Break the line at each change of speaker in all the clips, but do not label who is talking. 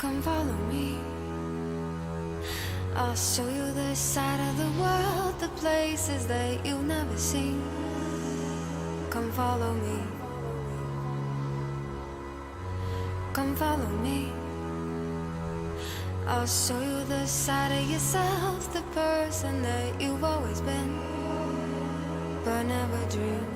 Come follow me. I'll show you the side of the world, the places that you've never seen. Come follow me. Come follow me. I'll show you the side of yourself, the person that you've always been, but never dreamed.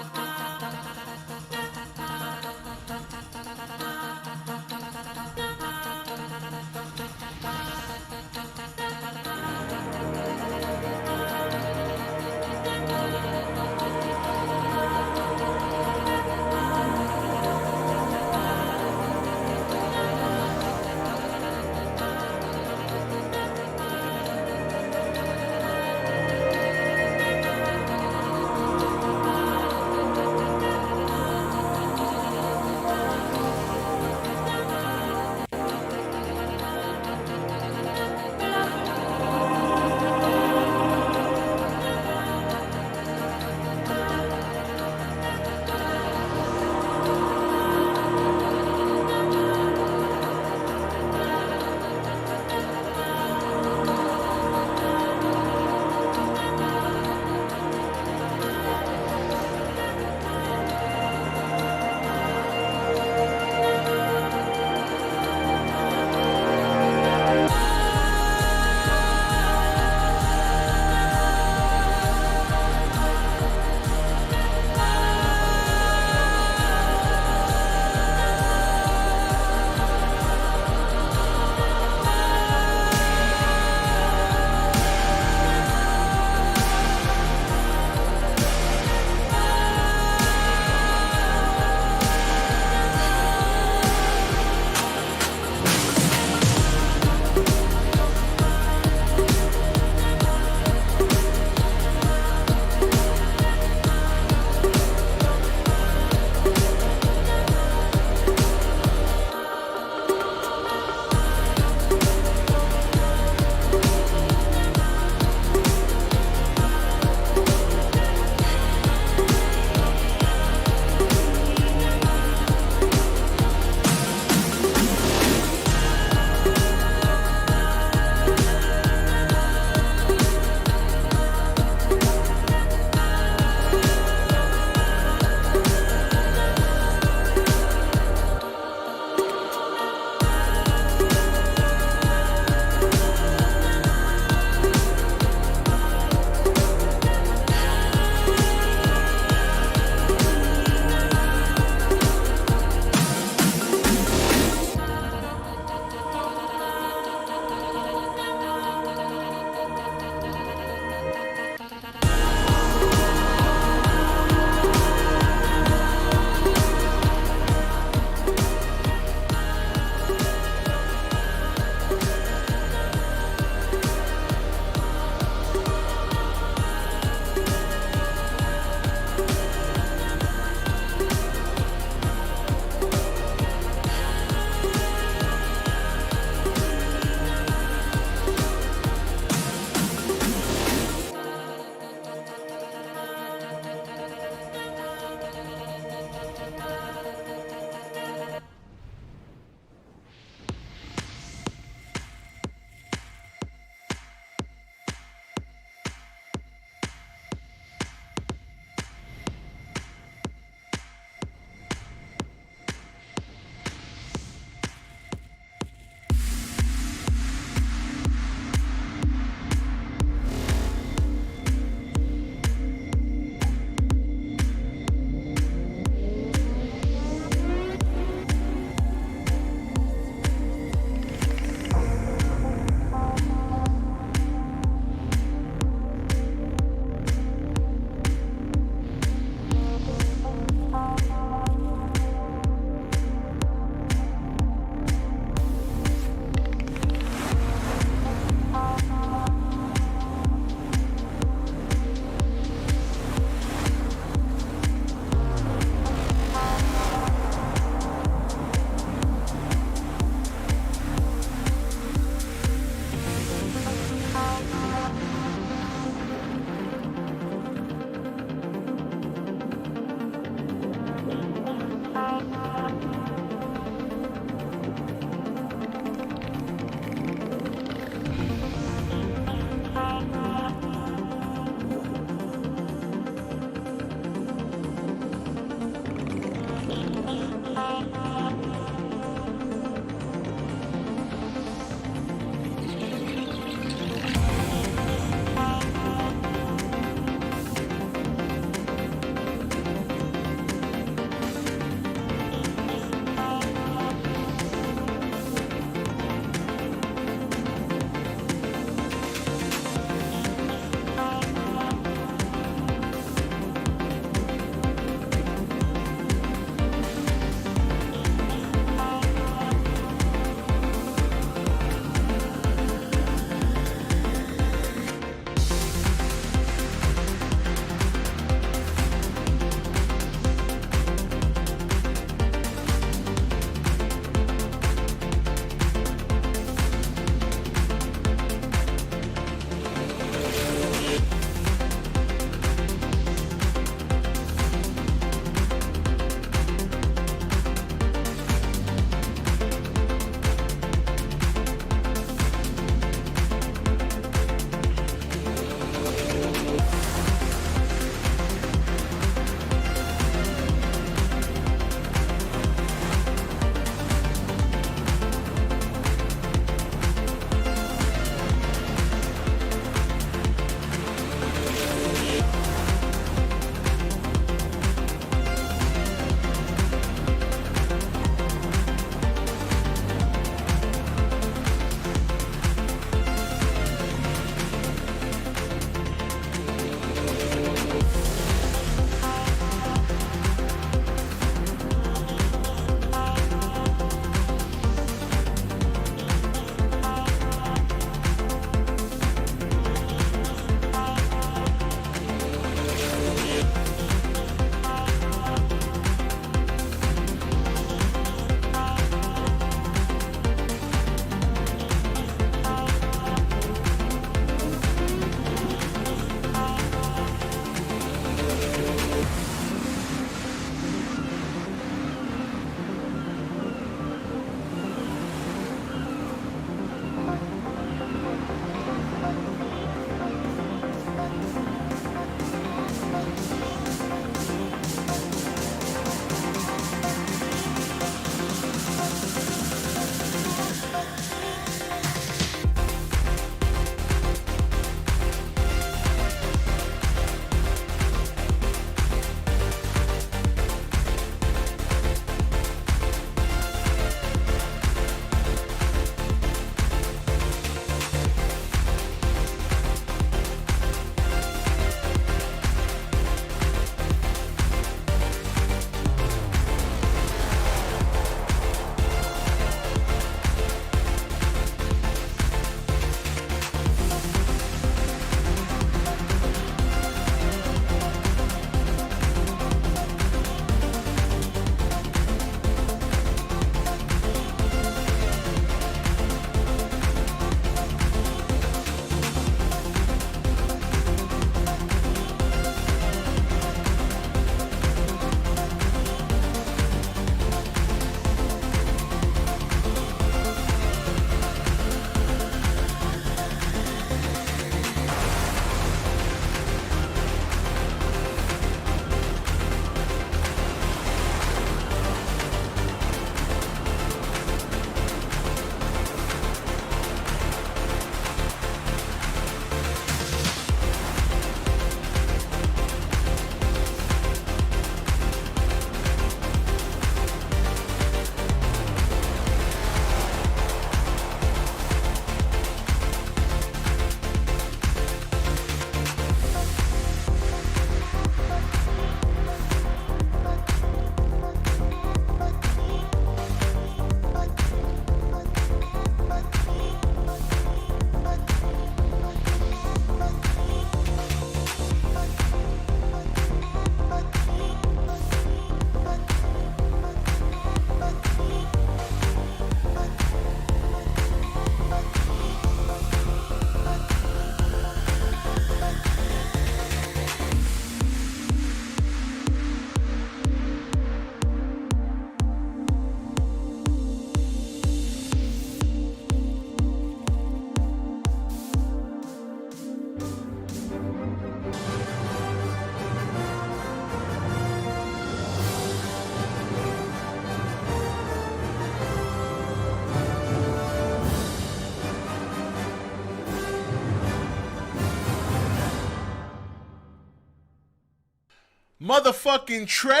motherfucking trailer.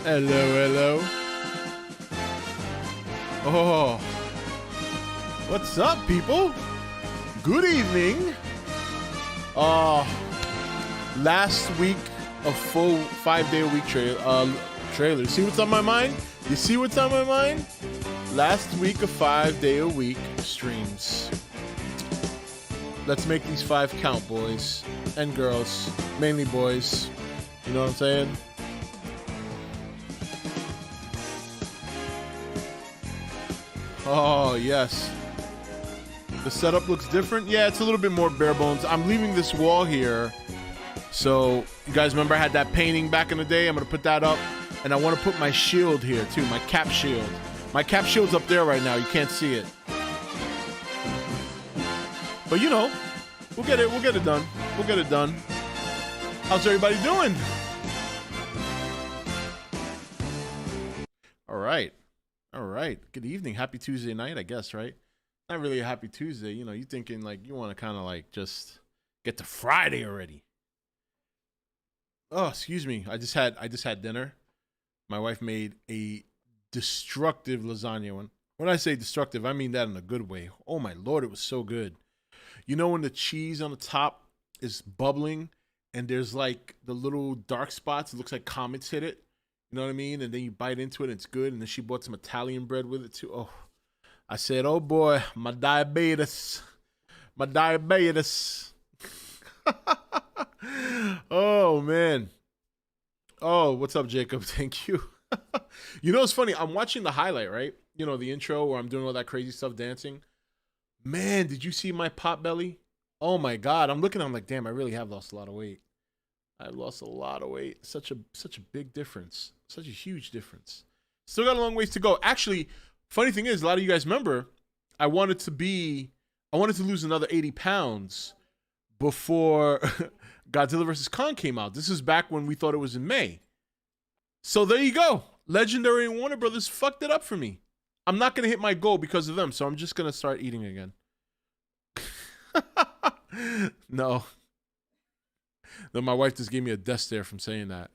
Hello. Oh, what's up, people? Good evening. Last week of full 5-day-a-week trailer. See what's on my mind? You see what's on my mind? Last week of 5-day-a-week streams. Let's make these 5 count, boys and girls. Mainly boys. You know what I'm saying? Oh, yes. The setup looks different. Yeah, it's a little bit more bare bones. I'm leaving this wall here. So, you guys remember I had that painting back in the day? I'm going to put that up. And I want to put my shield here, too. My cap shield. My cap shield's up there right now. You can't see it. But, you know, we'll get it done. We'll get it done. How's everybody doing? All right. Good evening. Happy Tuesday night, I guess, right? Not really a happy Tuesday. You know, you're thinking like you want to kind of like just get to Friday already. Oh, excuse me. I just had dinner. My wife made a destructive lasagna one. When I say destructive, I mean that in a good way. Oh my Lord, it was so good. You know when the cheese on the top is bubbling and there's like the little dark spots, it looks like comets hit it. You know what I mean? And then you bite into it and it's good. And then she bought some Italian bread with it too. Oh, I said, oh boy, my diabetes. Oh man. Oh, what's up, Jacob? Thank you. You know, it's funny. I'm watching the highlight, right? You know, the intro where I'm doing all that crazy stuff dancing. Man, did you see my pot belly? Oh my God. I'm like, damn, I really have lost a lot of weight. I've lost a lot of weight. Such a big difference. Such a huge difference. Still got a long ways to go. Actually, funny thing is, a lot of you guys remember, I wanted to lose another 80 pounds before Godzilla vs. Kong came out. This is back when we thought it was in May. So there you go. Legendary and Warner Brothers fucked it up for me. I'm not going to hit my goal because of them, so I'm just going to start eating again. No. Then my wife just gave me a death stare from saying that.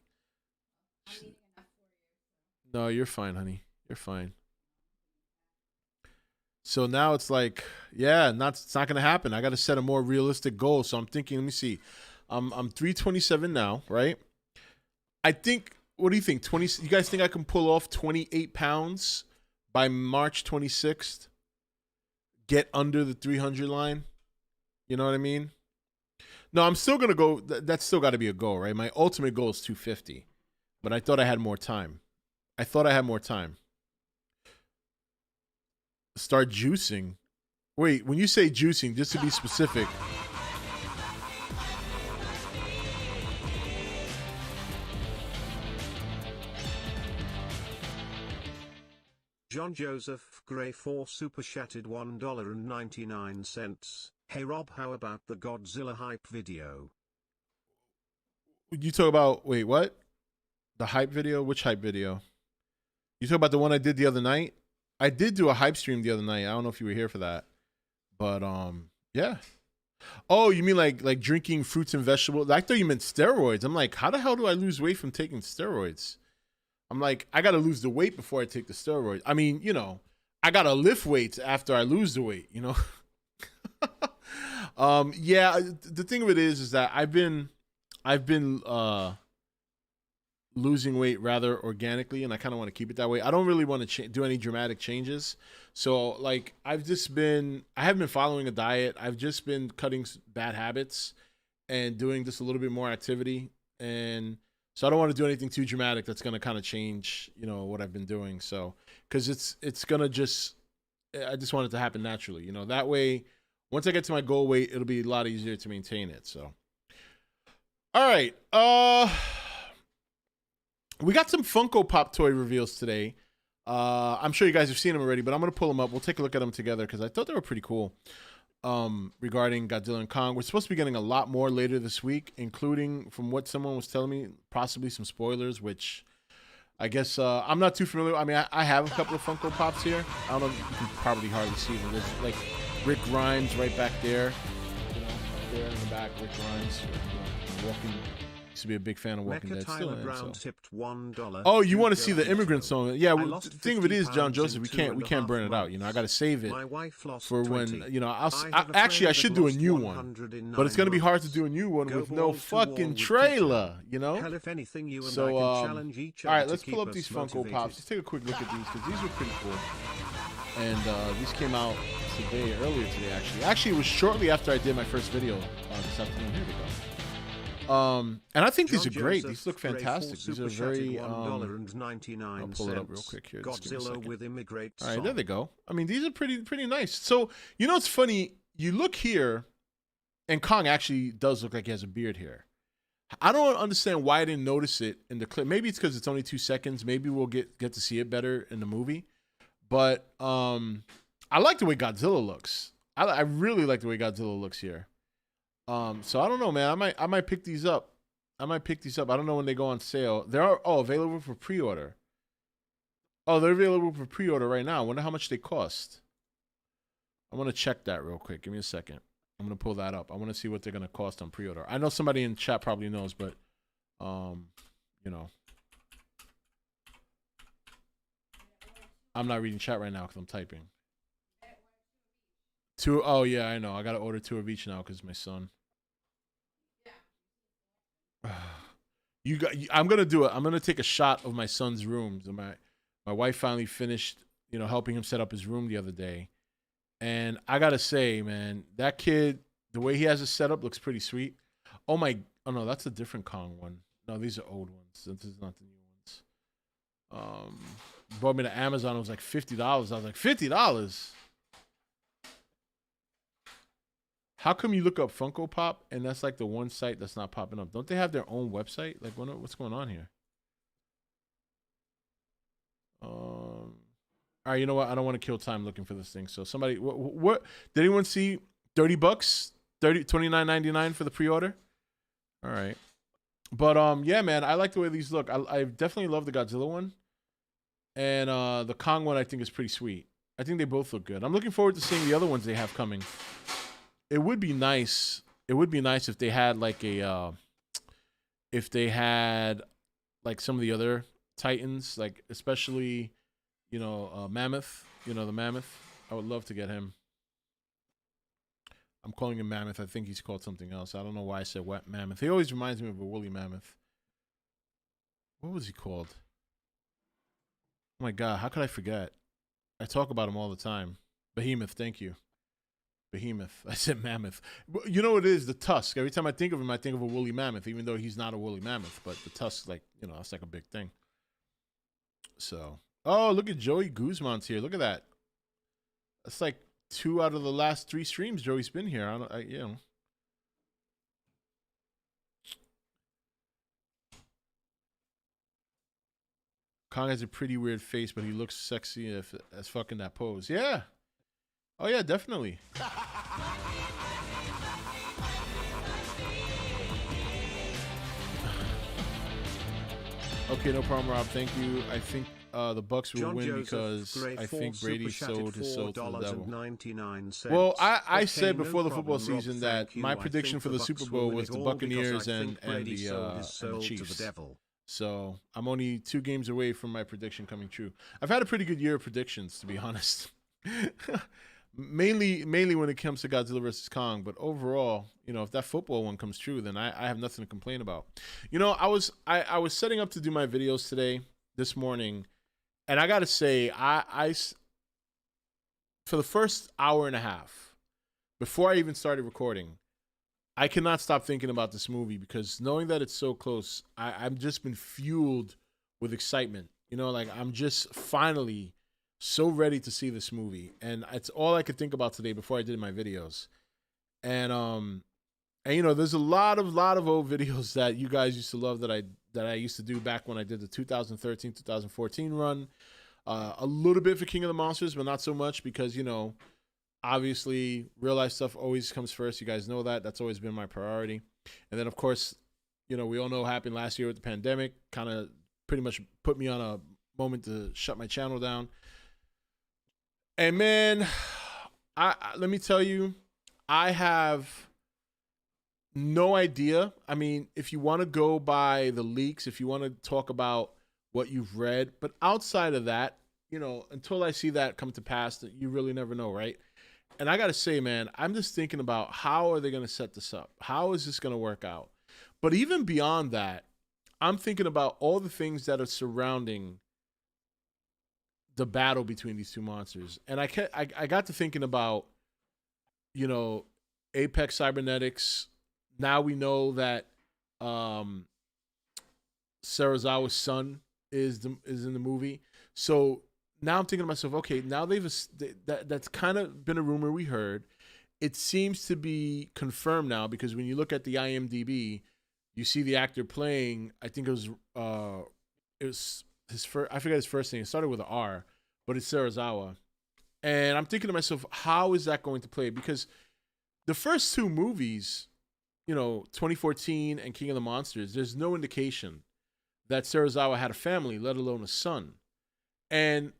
No, you're fine, honey. You're fine. So now it's like, yeah, it's not gonna happen. I got to set a more realistic goal. So I'm thinking, let me see. I'm 327 now, right? I think. What do you think? 20? You guys think I can pull off 28 pounds by March 26th? Get under the 300 line. You know what I mean? No, I'm still going to go. That's still got to be a goal, right? My ultimate goal is 250. But I thought I had more time. Start juicing. Wait, when you say juicing, just to be specific.
John Joseph Gray 4 super chatted $1.99. Hey Rob, how about the Godzilla hype video?
You talk about, wait, what? The hype video? Which hype video? You talk about the one I did the other night? I did do a hype stream the other night. I don't know if you were here for that. But, yeah. Oh, you mean like drinking fruits and vegetables? I thought you meant steroids. I'm like, how the hell do I lose weight from taking steroids? I'm like, I got to lose the weight before I take the steroids. I mean, you know, I got to lift weights after I lose the weight, you know? Yeah, the thing of it is that I've been losing weight rather organically, and I kind of want to keep it that way. I don't really want to do any dramatic changes. So like I haven't been following a diet. I've just been cutting bad habits and doing just a little bit more activity. And so I don't want to do anything too dramatic that's going to kind of change, you know, what I've been doing. So, cause it's going to I just want it to happen naturally, you know, that way, once I get to my goal weight, it'll be a lot easier to maintain it. So, all right. We got some Funko Pop Toy Reveals today. I'm sure you guys have seen them already, but I'm gonna pull them up. We'll take a look at them together because I thought they were pretty cool. Regarding Godzilla and Kong, we're supposed to be getting a lot more later this week, including, from what someone was telling me, possibly some spoilers, which I guess I'm not too familiar. I mean, I have a couple of Funko Pops here. I don't know if you can probably hardly see them. There's like Rick Grimes right back there, you know, up there in the back. Rick Grimes, you know, walking. Used to be a big fan of Walking Dead. Still am, so.
Tipped $1.
Oh, you want to see the immigrant song? Yeah. Well, the thing of it is, John Joseph, we can't burn it out. You know, I got to save it for when, you know. Actually, I should do a new one, but it's gonna be hard to do a new one with no fucking trailer. You know. So, all right, let's pull up these Funko Pops. Let's take a quick look at these because these were pretty cool. And these came out earlier today. Actually, it was shortly after I did my first video this afternoon. Here we go. And I think these are great. These look fantastic. These are very. I'll pull it up real quick here.
Godzilla with immigrate.
All right, there they go. I mean, these are pretty nice. So you know, it's funny. You look here, and Kong actually does look like he has a beard here. I don't understand why I didn't notice it in the clip. Maybe it's because it's only 2 seconds. Maybe we'll get to see it better in the movie. But I like the way Godzilla looks. I really like the way Godzilla looks here. So I don't know, man. I might pick these up. I don't know when they go on sale. They are available for pre-order. Oh, they're available for pre-order right now. I wonder how much they cost. I want to check that real quick. Give me a second. I'm gonna pull that up. I want to see what they're gonna cost on pre-order. I know somebody in chat probably knows, but you know, I'm not reading chat right now because I'm typing. Oh yeah, I know. I gotta order 2 of each now because my son. I'm gonna do it. I'm gonna take a shot of my son's rooms. My wife finally finished, you know, helping him set up his room the other day, and I gotta say, man, that kid, the way he has it set up looks pretty sweet. Oh no, that's a different Kong one. No, these are old ones. This is not the new ones. Brought me to Amazon. It was like $50. I was like, $50. How come you look up Funko Pop and that's like the one site that's not popping up? Don't they have their own website? Like, what's going on here? All right, you know what? I don't want to kill time looking for this thing. So somebody, what did anyone see? $30, $29.99 for the pre-order. All right, but yeah, man, I like the way these look. I definitely love the Godzilla one, and the Kong one I think is pretty sweet. I think they both look good. I'm looking forward to seeing the other ones they have coming. It would be nice. It would be nice if they had like some of the other Titans, like especially, you know, Mammoth. You know, the Mammoth. I would love to get him. I'm calling him Mammoth. I think he's called something else. I don't know why I said wet Mammoth. He always reminds me of a woolly mammoth. What was he called? Oh my God, how could I forget? I talk about him all the time. Behemoth, thank you. Behemoth. I said mammoth. You know what it is? The tusk. Every time I think of him, I think of a woolly mammoth, even though he's not a woolly mammoth. But the tusk, like, you know, that's like a big thing. So, oh, look at Joey Guzman's here. Look at that. That's like 2 out of the last 3 streams Joey's been here. You know. Kong has a pretty weird face, but he looks sexy as fucking that pose. Yeah. Oh, yeah, definitely. Okay, no problem, Rob. Thank you. I think the Bucks will win because I think Brady sold his soul to the devil. Well, I said before the football season that my prediction for the Super Bowl was the Buccaneers and the Chiefs. So I'm only 2 games away from my prediction coming true. I've had a pretty good year of predictions, to be honest. Mainly when it comes to Godzilla vs. Kong, but overall, you know, if that football one comes true, then I have nothing to complain about. You know, I was setting up to do my videos this morning, and I gotta say, I for the first hour and a half, before I even started recording, I cannot stop thinking about this movie because knowing that it's so close, I've just been fueled with excitement. You know, like I'm just finally so ready to see this movie, and it's all I could think about today before I did my videos. And you know, there's a lot of old videos that you guys used to love that I used to do back when I did the 2013-2014 run. A little bit for King of the Monsters, but not so much because, obviously real life stuff always comes first. You guys know that. That's always been my priority. And then, of course, we all know what happened last year with the pandemic. Kind of pretty much put me on a moment to shut my channel down. And man, let me tell you, I have no idea. I mean, if you want to go by the leaks, if you want to talk about what you've read, but outside of that, until I see that come to pass, that you really never know, right? And I got to say, man, I'm just thinking about how are they going to set this up? How is this going to work out? But even beyond that, I'm thinking about all the things that are surrounding the battle between these two monsters. And I got to thinking about, Apex Cybernetics. Now we know that Serizawa's son is in the movie. So now I'm thinking to myself, okay, now that's kind of been a rumor we heard. It seems to be confirmed now because when you look at the IMDb, you see the actor playing. I think it was his first. I forget his first name. It started with an R, but it's Serizawa. And I'm thinking to myself, how is that going to play? Because the first two movies, 2014 and King of the Monsters, there's no indication that Serizawa had a family, let alone a son. And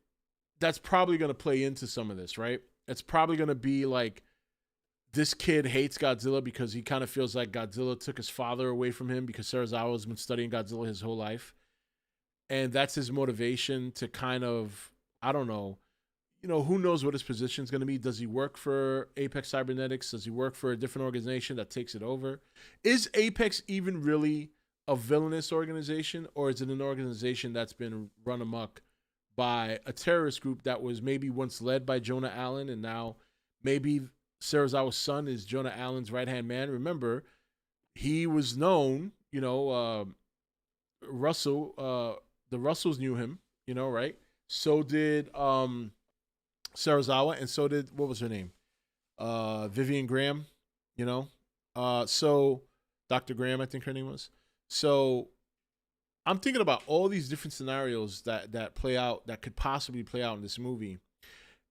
that's probably going to play into some of this, right? It's probably going to be like this kid hates Godzilla because he kind of feels like Godzilla took his father away from him because Serizawa has been studying Godzilla his whole life. And that's his motivation to kind of, I don't know, who knows what his position is going to be. Does he work for Apex Cybernetics? Does he work for a different organization that takes it over? Is Apex even really a villainous organization, or is it an organization that's been run amok by a terrorist group that was maybe once led by Jonah Allen, and now maybe Serizawa's son is Jonah Allen's right-hand man? Remember, he was known, Russell, the Russells knew him, right? So did Serizawa, and so did, what was her name? Vivian Graham, so Dr. Graham, I think her name was. So I'm thinking about all these different scenarios that play out, that could possibly play out in this movie.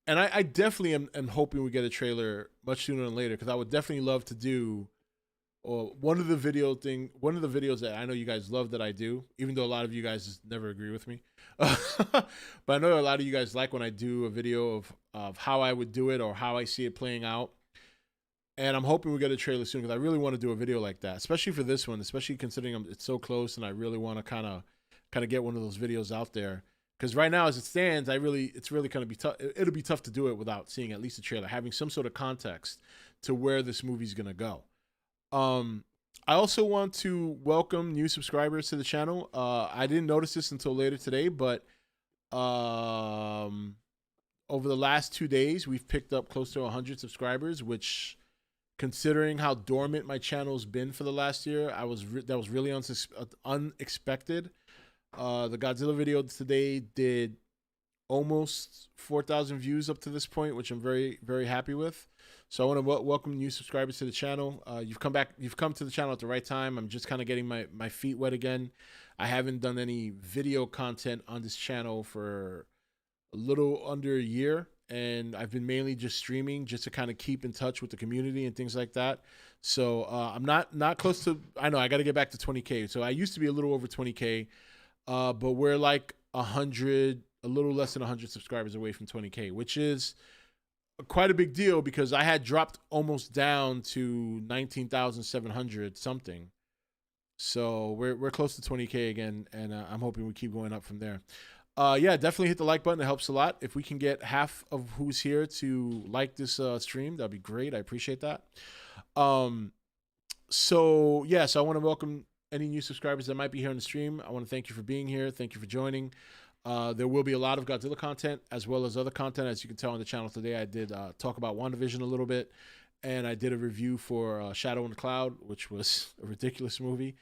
And I definitely am hoping we get a trailer much sooner than later, because I would definitely love to do one of the videos that I know you guys love that I do, even though a lot of you guys never agree with me. But I know a lot of you guys like when I do a video of how I would do it or how I see it playing out. And I'm hoping we get a trailer soon, because I really want to do a video like that, especially for this one, especially considering it's so close, and I really want to kind of get one of those videos out there. Because right now, as it stands, it's really going to be tough. It'll be tough to do it without seeing at least a trailer, having some sort of context to where this movie's going to go. I also want to welcome new subscribers to the channel. I didn't notice this until later today, but over the last 2 days, we've picked up close to 100 subscribers, which, considering how dormant my channel's been for the last year, that was really unexpected. The Godzilla video today did almost 4,000 views up to this point, which I'm very, very happy with. So I want to welcome new subscribers to the channel. You've come to the channel at the right time. I'm just kind of getting my feet wet again. I haven't done any video content on this channel for a little under a year, and I've been mainly just streaming, just to kind of keep in touch with the community and things like that. So I'm not close to, I know I got to get back to 20K. So I used to be a little over 20K, but we're like a little less than 100 subscribers away from 20K, which is quite a big deal, because I had dropped almost down to 19,700 something. So we're close to 20K again, and I'm hoping we keep going up from there. Yeah, definitely hit the like button. It helps a lot. If we can get half of who's here to like this stream, that'd be great. I appreciate that. So I want to welcome any new subscribers that might be here on the stream. I want to thank you for being here. Thank you for joining. There will be a lot of Godzilla content as well as other content. As you can tell on the channel today, I did talk about WandaVision a little bit, and I did a review for Shadow in the Cloud, which was a ridiculous movie.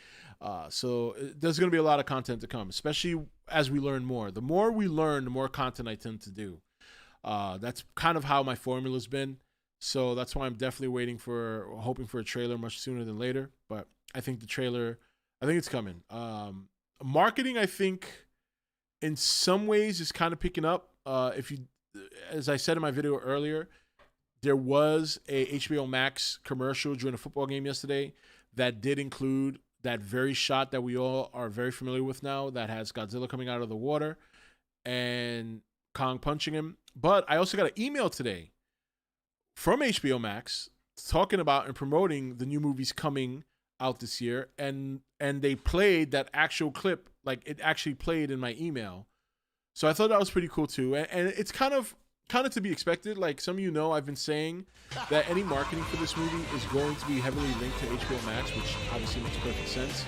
So there's going to be a lot of content to come, especially as we learn more. The more we learn, the more content I tend to do. That's kind of how my formula's been. So that's why I'm definitely hoping for a trailer much sooner than later. But I think the trailer, I think it's coming. Marketing, I think, in some ways it's kind of picking up. If you, as I said in my video earlier, there was a HBO Max commercial during a football game yesterday that did include that very shot that we all are very familiar with now, that has Godzilla coming out of the water and Kong punching him. But I also got an email today from HBO Max talking about and promoting the new movies coming out this year, and they played that actual clip, like it actually played in my email. So I thought that was pretty cool too, and it's kind of to be expected. Like some of you know, I've been saying that any marketing for this movie is going to be heavily linked to HBO Max, which obviously makes perfect sense,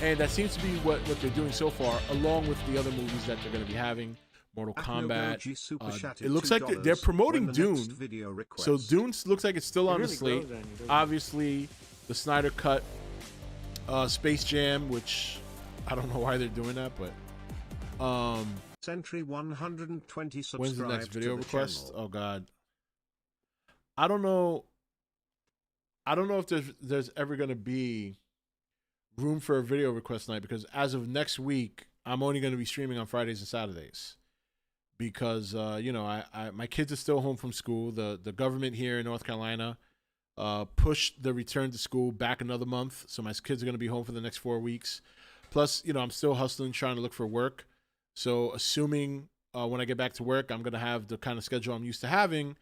and that seems to be what they're doing so far, along with the other movies that they're going to be having. Mortal Kombat. It looks like they're promoting Dune. So Dune looks like it's still on the slate. Obviously, the Snyder Cut, Space Jam, which I don't know why they're doing that, but
Sentry 120 subscribed.
when's the next video request?
Channel.
Oh God, I don't know. I don't know if there's ever gonna be room for a video request night, because as of next week, I'm only gonna be streaming on Fridays and Saturdays. Because you know, I my kids are still home from school. The government here in North Carolina pushed the return to school back another month, so my kids are going to be home for the next 4 weeks. Plus, you know, I'm still hustling, trying to look for work. So assuming when I get back to work, I'm going to have the kind of schedule I'm used to having.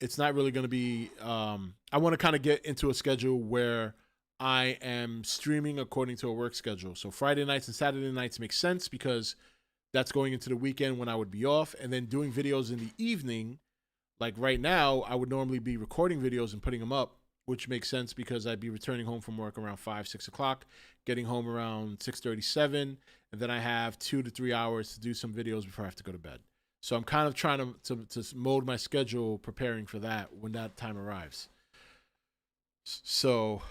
It's not really going to be. I want to kind of get into a schedule where I am streaming according to a work schedule. So Friday nights and Saturday nights make sense because that's going into the weekend when I would be off, and then doing videos in the evening. Like right now, I would normally be recording videos and putting them up, which makes sense because I'd be returning home from work around 5, 6 o'clock, getting home around 6:37, and then I have 2 to 3 hours to do some videos before I have to go to bed. So I'm kind of trying to mold my schedule, preparing for that when that time arrives. So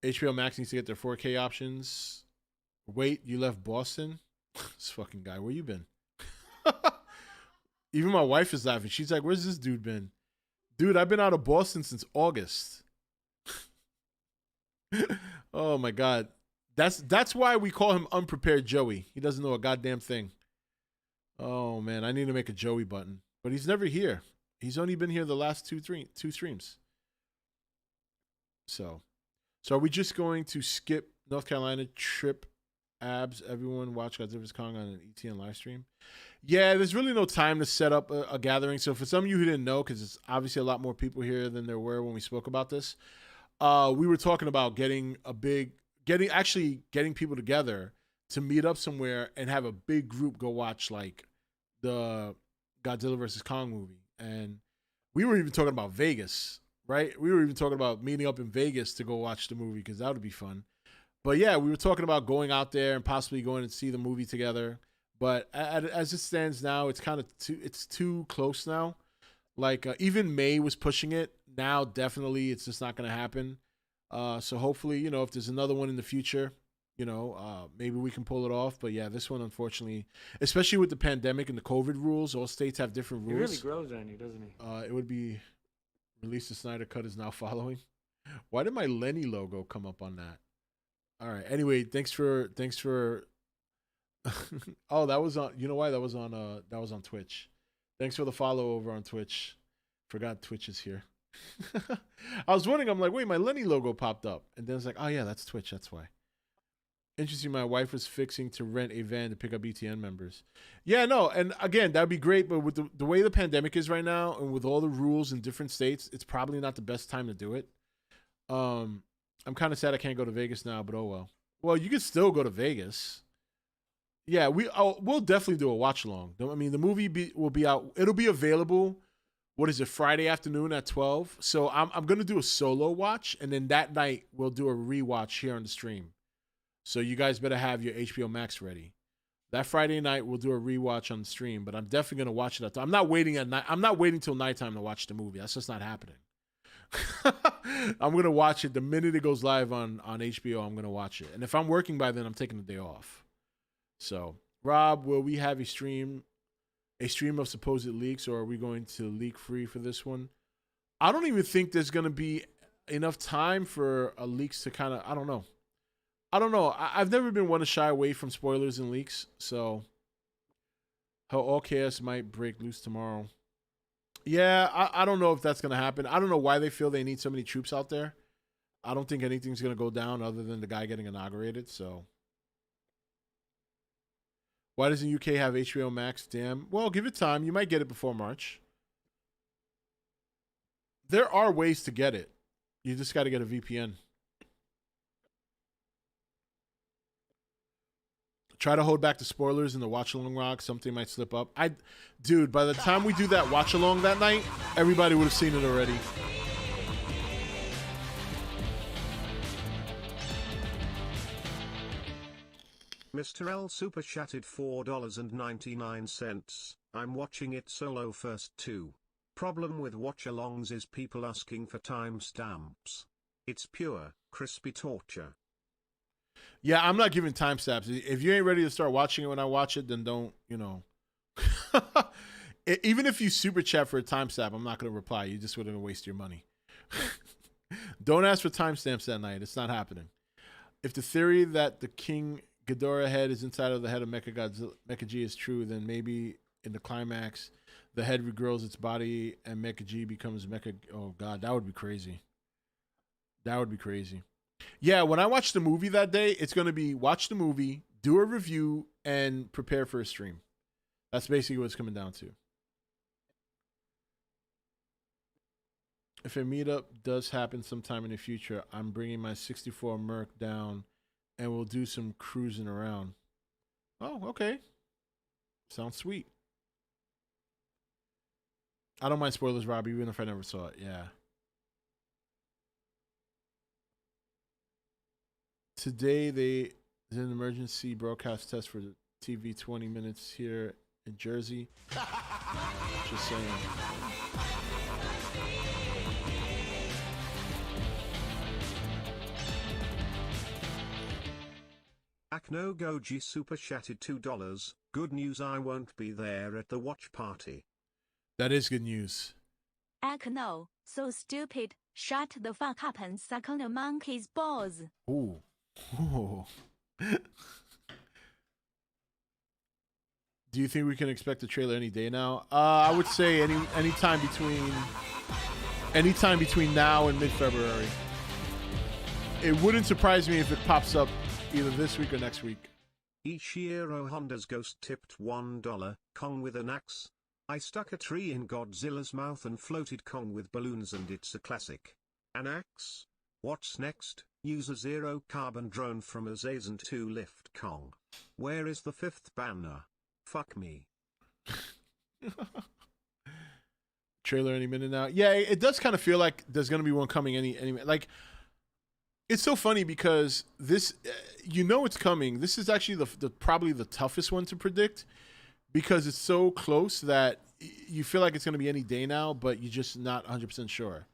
HBO Max needs to get their 4K options. Wait, you left Boston? This fucking guy, where you been? Even my wife is laughing. She's like, where's this dude been? Dude, I've been out of Boston since August. Oh my God. That's why we call him Unprepared Joey. He doesn't know a goddamn thing. Oh man, I need to make a Joey button. But he's never here. He's only been here the last two streams. So are we just going to skip North Carolina trip? Abs, everyone watch Godzilla vs. Kong on an E.T.N live stream. Yeah, there's really no time to set up a gathering. So for some of you who didn't know, because it's obviously a lot more people here than there were when we spoke about this, we were talking about getting people together to meet up somewhere and have a big group go watch like the Godzilla vs. Kong movie. And we were even talking about Vegas, right? We were even talking about meeting up in Vegas to go watch the movie because that would be fun. But yeah, we were talking about going out there and possibly going and see the movie together. But as it stands now, it's kind of too close now. Like even May was pushing it. Now definitely it's just not going to happen. So hopefully, you know, if there's another one in the future, you know, maybe we can pull it off. But yeah, this one, unfortunately, especially with the pandemic and the COVID rules, all states have different rules.
He really grows on you, doesn't he?
It would be released. The Snyder Cut is now following. Why did my Lenny logo come up on that? All right. Anyway, thanks for oh, that was on, you know why? That was on Twitch. Thanks for the follow over on Twitch. Forgot Twitch is here. I was wondering, I'm like, wait, my Lenny logo popped up. And then it's like, oh yeah, that's Twitch, that's why. Interesting, my wife was fixing to rent a van to pick up E.T.N members. Yeah, no, and again, that'd be great, but with the way the pandemic is right now and with all the rules in different states, it's probably not the best time to do it. I'm kind of sad I can't go to Vegas now, but oh well. Well, you can still go to Vegas. Yeah, we'll definitely do a watch along. I mean, the movie will be out. It'll be available. What is it? Friday afternoon at 12. So I'm gonna do a solo watch, and then that night we'll do a rewatch here on the stream. So you guys better have your HBO Max ready. That Friday night we'll do a rewatch on the stream, but I'm definitely gonna watch it. I'm not waiting at night. I'm not waiting till nighttime to watch the movie. That's just not happening. I'm gonna watch it the minute it goes live on HBO. I'm gonna watch it, and if I'm working by then, I'm taking the day off. So, Rob, will we have a stream of supposed leaks, or are we going to leak free for this one? I don't even think there's gonna be enough time for leaks to kind of. I don't know. I've never been one to shy away from spoilers and leaks, so How all chaos might break loose tomorrow. Yeah, I don't know if that's going to happen. I don't know why they feel they need so many troops out there. I don't think anything's going to go down other than the guy getting inaugurated. So, why doesn't UK have HBO Max? Damn. Well, give it time. You might get it before March. There are ways to get it. You just got to get a VPN. Try to hold back the spoilers in the watch along rock. Something might slip up. Dude, by the time we do that watch along that night, everybody would have seen it already.
Mr. L super chatted $4.99. I'm watching it solo first too. Problem with watch-alongs is people asking for timestamps. It's pure, crispy torture.
Yeah, I'm not giving timestamps. If you ain't ready to start watching it when I watch it, then don't, Even if you super chat for a timestamp, I'm not going to reply. You just wouldn't waste your money. Don't ask for timestamps that night. It's not happening. If the theory that the King Ghidorah head is inside of the head of Mecha G is true, then maybe in the climax, the head regrows its body and Mecha G becomes Mecha. Oh, God, that would be crazy. That would be crazy. Yeah, when I watch the movie that day, it's going to be watch the movie, do a review, and prepare for a stream. That's basically what it's coming down to. If a meetup does happen sometime in the future, I'm bringing my 64 Merc down and we'll do some cruising around. Oh, okay. Sounds sweet. I don't mind spoilers, Rob, even if I never saw it. Yeah. Today, there's an emergency broadcast test for the TV 20 minutes here in Jersey. Just saying.
Akno Goji super chatted $2. Good news, I won't be there at the watch party.
That is good news.
Akno, so stupid. Shut the fuck up and suck on a monkey's balls.
Ooh. Ooh. Do you think we can expect a trailer any day now? I would say anytime between now and mid-February. It wouldn't surprise me if it pops up either this week or next week.
Ichiro Honda's ghost tipped $1. Kong with an axe. I stuck a tree in Godzilla's mouth and floated Kong with balloons, and it's a classic. An axe? What's next? Use a zero-carbon drone from Azazen to lift Kong. Where is the fifth banner? Fuck me.
Trailer any minute now. Yeah, it does kind of feel like there's going to be one coming any like. It's so funny because this, it's coming. This is actually the probably the toughest one to predict because it's so close that you feel like it's going to be any day now, but you're just not 100% sure.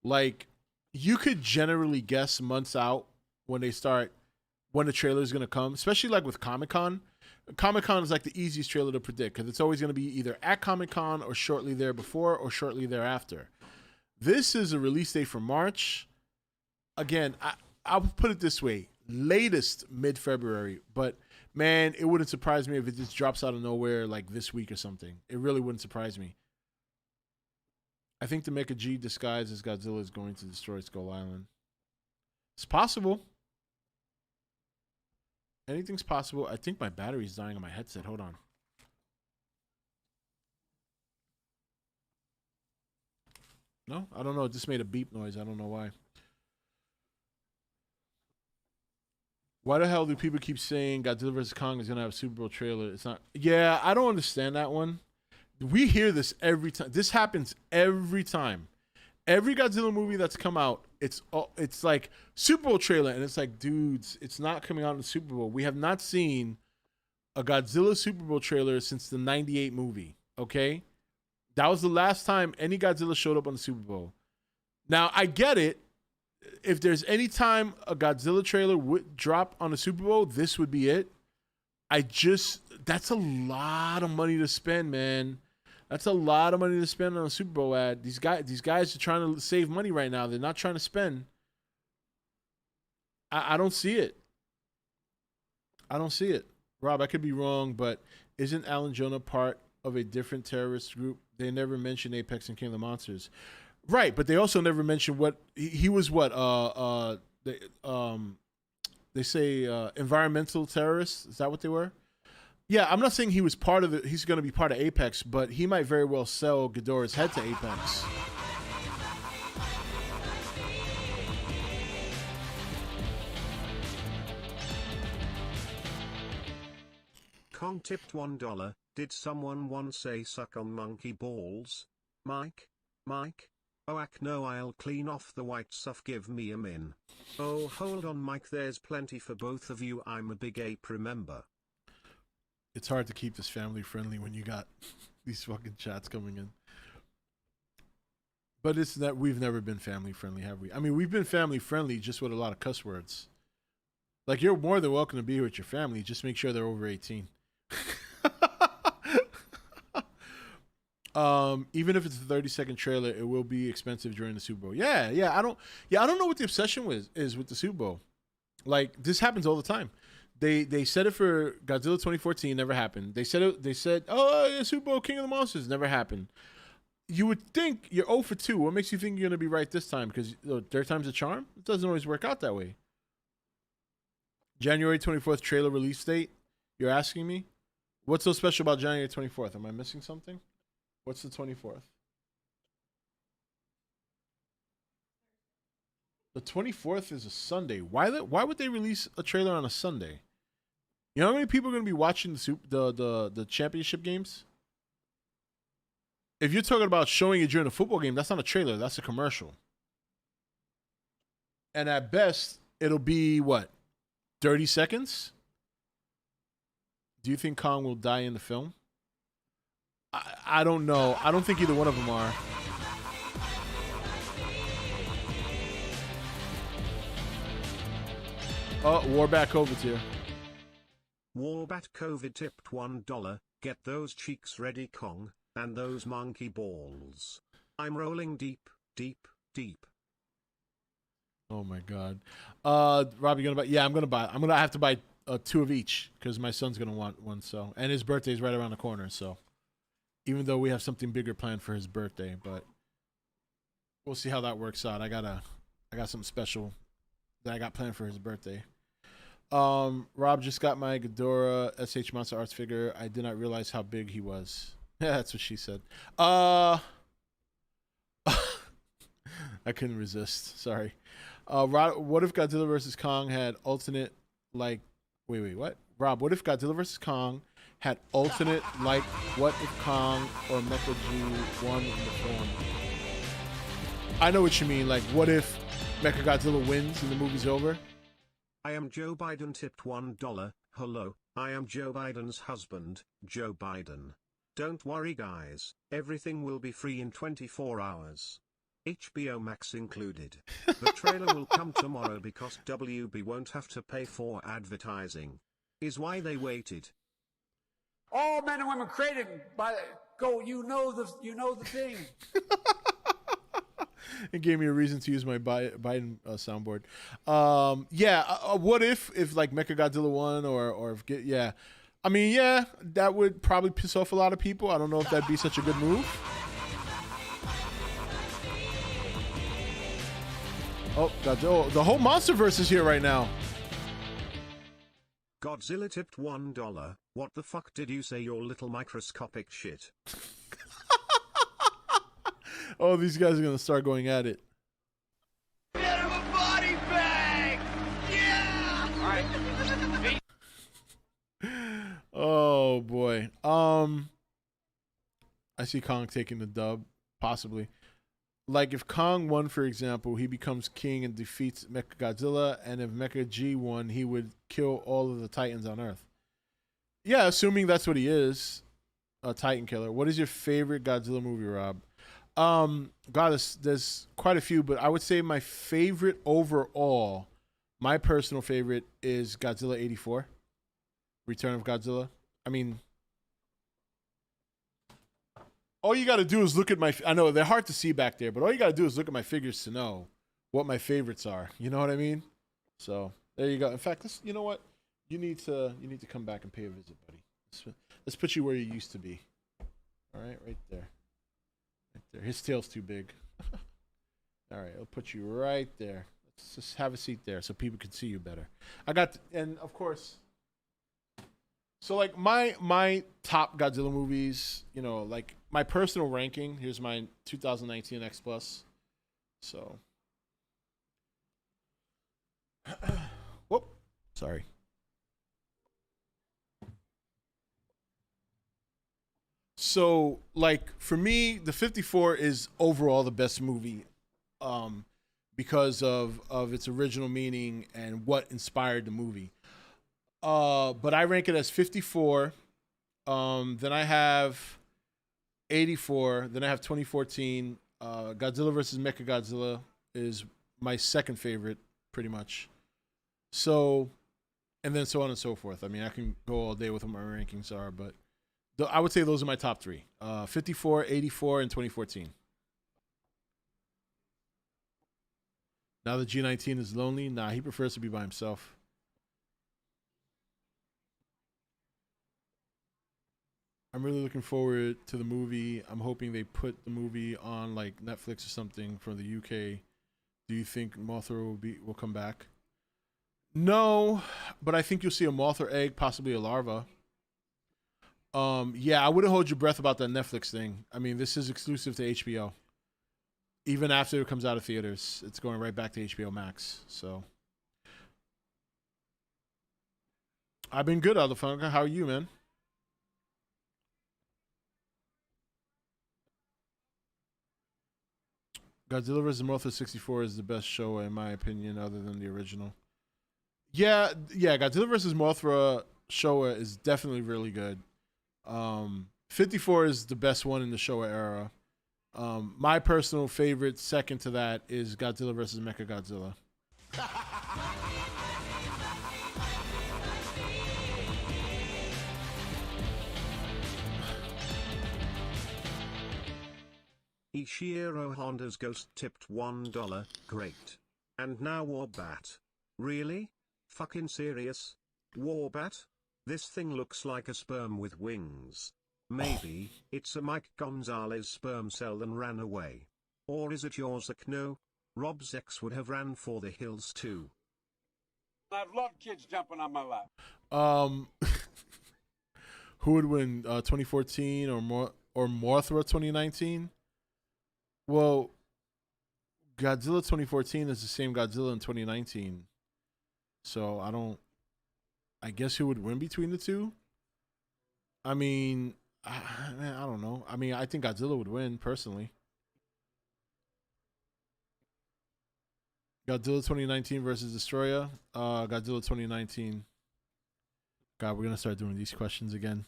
Like, you could generally guess months out when the trailer is going to come, especially like with Comic-Con. Comic-Con is like the easiest trailer to predict because it's always going to be either at Comic-Con or shortly there before or shortly thereafter. This is a release date for March. Again, I'll put it this way, latest mid-February, but man, it wouldn't surprise me if it just drops out of nowhere like this week or something. It really wouldn't surprise me. I think the Mecha G disguised as Godzilla is going to destroy Skull Island. It's possible. Anything's possible. I think my battery's dying on my headset. Hold on. No, I don't know. It just made a beep noise. I don't know why. Why the hell do people keep saying Godzilla vs. Kong is going to have a Super Bowl trailer? It's not. Yeah, I don't understand that one. We hear this every time. This happens every time. Every Godzilla movie that's come out, it's like Super Bowl trailer. And it's like, dudes, it's not coming out in the Super Bowl. We have not seen a Godzilla Super Bowl trailer since the 98 movie. Okay? That was the last time any Godzilla showed up on the Super Bowl. Now, I get it. If there's any time a Godzilla trailer would drop on a Super Bowl, this would be it. That's a lot of money to spend, man. That's a lot of money to spend on a Super Bowl ad. These guys are trying to save money right now. They're not trying to spend. I don't see it. I don't see it. Rob, I could be wrong, but Isn't Alan Jonah part of a different terrorist group? They never mention Apex and King of the Monsters. Right, but they also never mentioned what he was. What they say environmental terrorists. Is that what they were? Yeah, I'm not saying he was part of the. He's going to be part of Apex, but he might very well sell Ghidorah's head to Apex.
Kong tipped $1. Did someone once say suck on monkey balls? Mike? Oh ack no, I'll clean off the white stuff, give me a min. Oh hold on Mike, there's plenty for both of you, I'm a big ape, remember.
It's hard to keep this family friendly when you got these fucking chats coming in. But it's that we've never been family friendly, have we? I mean, we've been family friendly just with a lot of cuss words. Like, you're more than welcome to be here with your family, just make sure they're over 18. Even if it's a 30-second trailer, it will be expensive during the Super Bowl. Yeah. I don't know what the obsession is with the Super Bowl. Like, this happens all the time. They said it for Godzilla 2014, never happened. They said, oh, yeah, Super Bowl King of the Monsters, never happened. You would think you're 0 for 2. What makes you think you're gonna be right this time? Because third time's a charm. It doesn't always work out that way. January 24th trailer release date. You're asking me? What's so special about January 24th? Am I missing something? What's the 24th? The 24th is a Sunday. Why would they release a trailer on a Sunday? You know how many people are going to be watching the championship games? If you're talking about showing it during a football game, that's not a trailer. That's a commercial. And at best, it'll be, what, 30 seconds? Do you think Kong will die in the film? I don't know. I don't think either one of them are. Oh, Warbat COVID's here.
Warbat COVID tipped $1. Get those cheeks ready, Kong, and those monkey balls. I'm rolling deep.
Oh my God. Rob, you gonna buy? Yeah, I'm gonna buy. I'm gonna have to buy 2 of each because my son's gonna want one. So, and his birthday's right around the corner. So, even though we have something bigger planned for his birthday, but we'll see how that works out. I got something special that I got planned for his birthday. Rob just got my Ghidorah SH Monster Arts figure. I did not realize how big he was. Yeah, that's what she said. I couldn't resist. Sorry. Rob, what if Godzilla vs. Kong had alternate, like, wait, what? Rob, what if Godzilla vs. Kong had alternate, like, what if Kong or Mecha G won in the film? I know what you mean. Like, what if Mecha Godzilla wins and the movie's over?
I am Joe Biden tipped $1. Hello, I am Joe Biden's husband, Joe Biden. Don't worry guys, everything will be free in 24 hours. HBO Max included. The trailer will come tomorrow because WB won't have to pay for advertising. Is why they waited.
All men and women created by you know the thing.
It gave me a reason to use my Biden soundboard. What if like Mechagodzilla won or if yeah. I mean, yeah, that would probably piss off a lot of people. I don't know if that'd be such a good move. Oh, the whole MonsterVerse is here right now.
Godzilla tipped $1. What the fuck did you say, your little microscopic shit?
Oh, these guys are going to start going at it.
Get him a body bag! Yeah! All right.
Oh, boy. I see Kong taking the dub, possibly. Like, if Kong won, for example, he becomes king and defeats Mechagodzilla, and if Mecha G won, he would kill all of the Titans on Earth. Yeah, assuming that's what he is, a Titan killer. What is your favorite Godzilla movie, Rob? God, there's quite a few, but I would say my favorite overall, my personal favorite, is Godzilla 84, Return of Godzilla. I mean, all you got to do is look at I know they're hard to see back there, but all you got to do is look at my figures to know what my favorites are. You know what I mean? So there you go. In fact, you know what? You need to come back and pay a visit, buddy. Let's put you where you used to be. All right, right there. Right there. His tail's too big. All right, I'll put you right there. Let's just have a seat there so people can see you better. And of course, so like my top Godzilla movies, you know, like my personal ranking. Here's my 2019 X Plus. So, whoop, sorry. So, like for me, the 54 is overall the best movie, because of its original meaning and what inspired the movie. But I rank it as 54. Then I have 84. Then I have 2014. Godzilla vs. Mechagodzilla is my second favorite, pretty much. So, and then so on and so forth. I mean, I can go all day with what my rankings are, but I would say those are my top three. 54, 84, and 2014. Now that G19 is lonely, nah, he prefers to be by himself. I'm really looking forward to the movie. I'm hoping they put the movie on like Netflix or something from the UK. Do you think Mothra will come back? No, but I think you'll see a Mothra egg, possibly a larva. Yeah, I wouldn't hold your breath about that Netflix thing. I mean, this is exclusive to HBO. Even after it comes out of theaters, it's going right back to HBO Max. So, I've been good, Funko. How are you, man? Godzilla vs. Mothra 64 is the best show, in my opinion, other than the original. Yeah, Godzilla vs. Mothra Showa is definitely really good. 54 is the best one in the Showa era. My personal favorite, second to that, is Godzilla vs. Mechagodzilla.
Ishiro Honda's ghost tipped $1. Great. And now Warbat. Really? Fucking serious? Warbat? This thing looks like a sperm with wings. Maybe it's a Mike Gonzalez sperm cell and ran away. Or is it yours? No. Rob's ex would have ran for the hills too.
I've loved kids jumping on my lap.
Who would win, 2014 or Mothra 2019? Well, Godzilla 2014 is the same Godzilla in 2019. So I guess who would win between the two? I mean, I don't know. I mean, I think Godzilla would win, personally. Godzilla 2019 versus Destroyer. Godzilla 2019. God, we're going to start doing these questions again.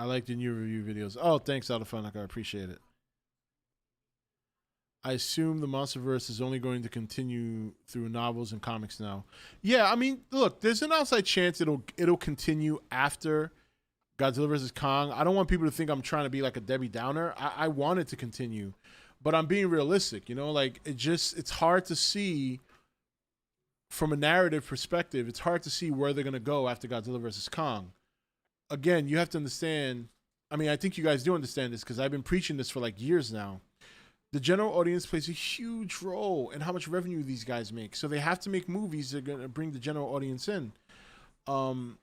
I like the new review videos. Oh, thanks, Autophonic. I appreciate it. I assume the MonsterVerse is only going to continue through novels and comics now. Yeah, I mean, look, there's an outside chance it'll continue after Godzilla vs. Kong. I don't want people to think I'm trying to be like a Debbie Downer. I want it to continue, but I'm being realistic. You know, like it's hard to see from a narrative perspective. It's hard to see where they're gonna go after Godzilla vs. Kong. Again, you have to understand. I mean, I think you guys do understand this because I've been preaching this for like years now. The general audience plays a huge role in how much revenue these guys make. So they have to make movies that are going to bring the general audience in. Godzilla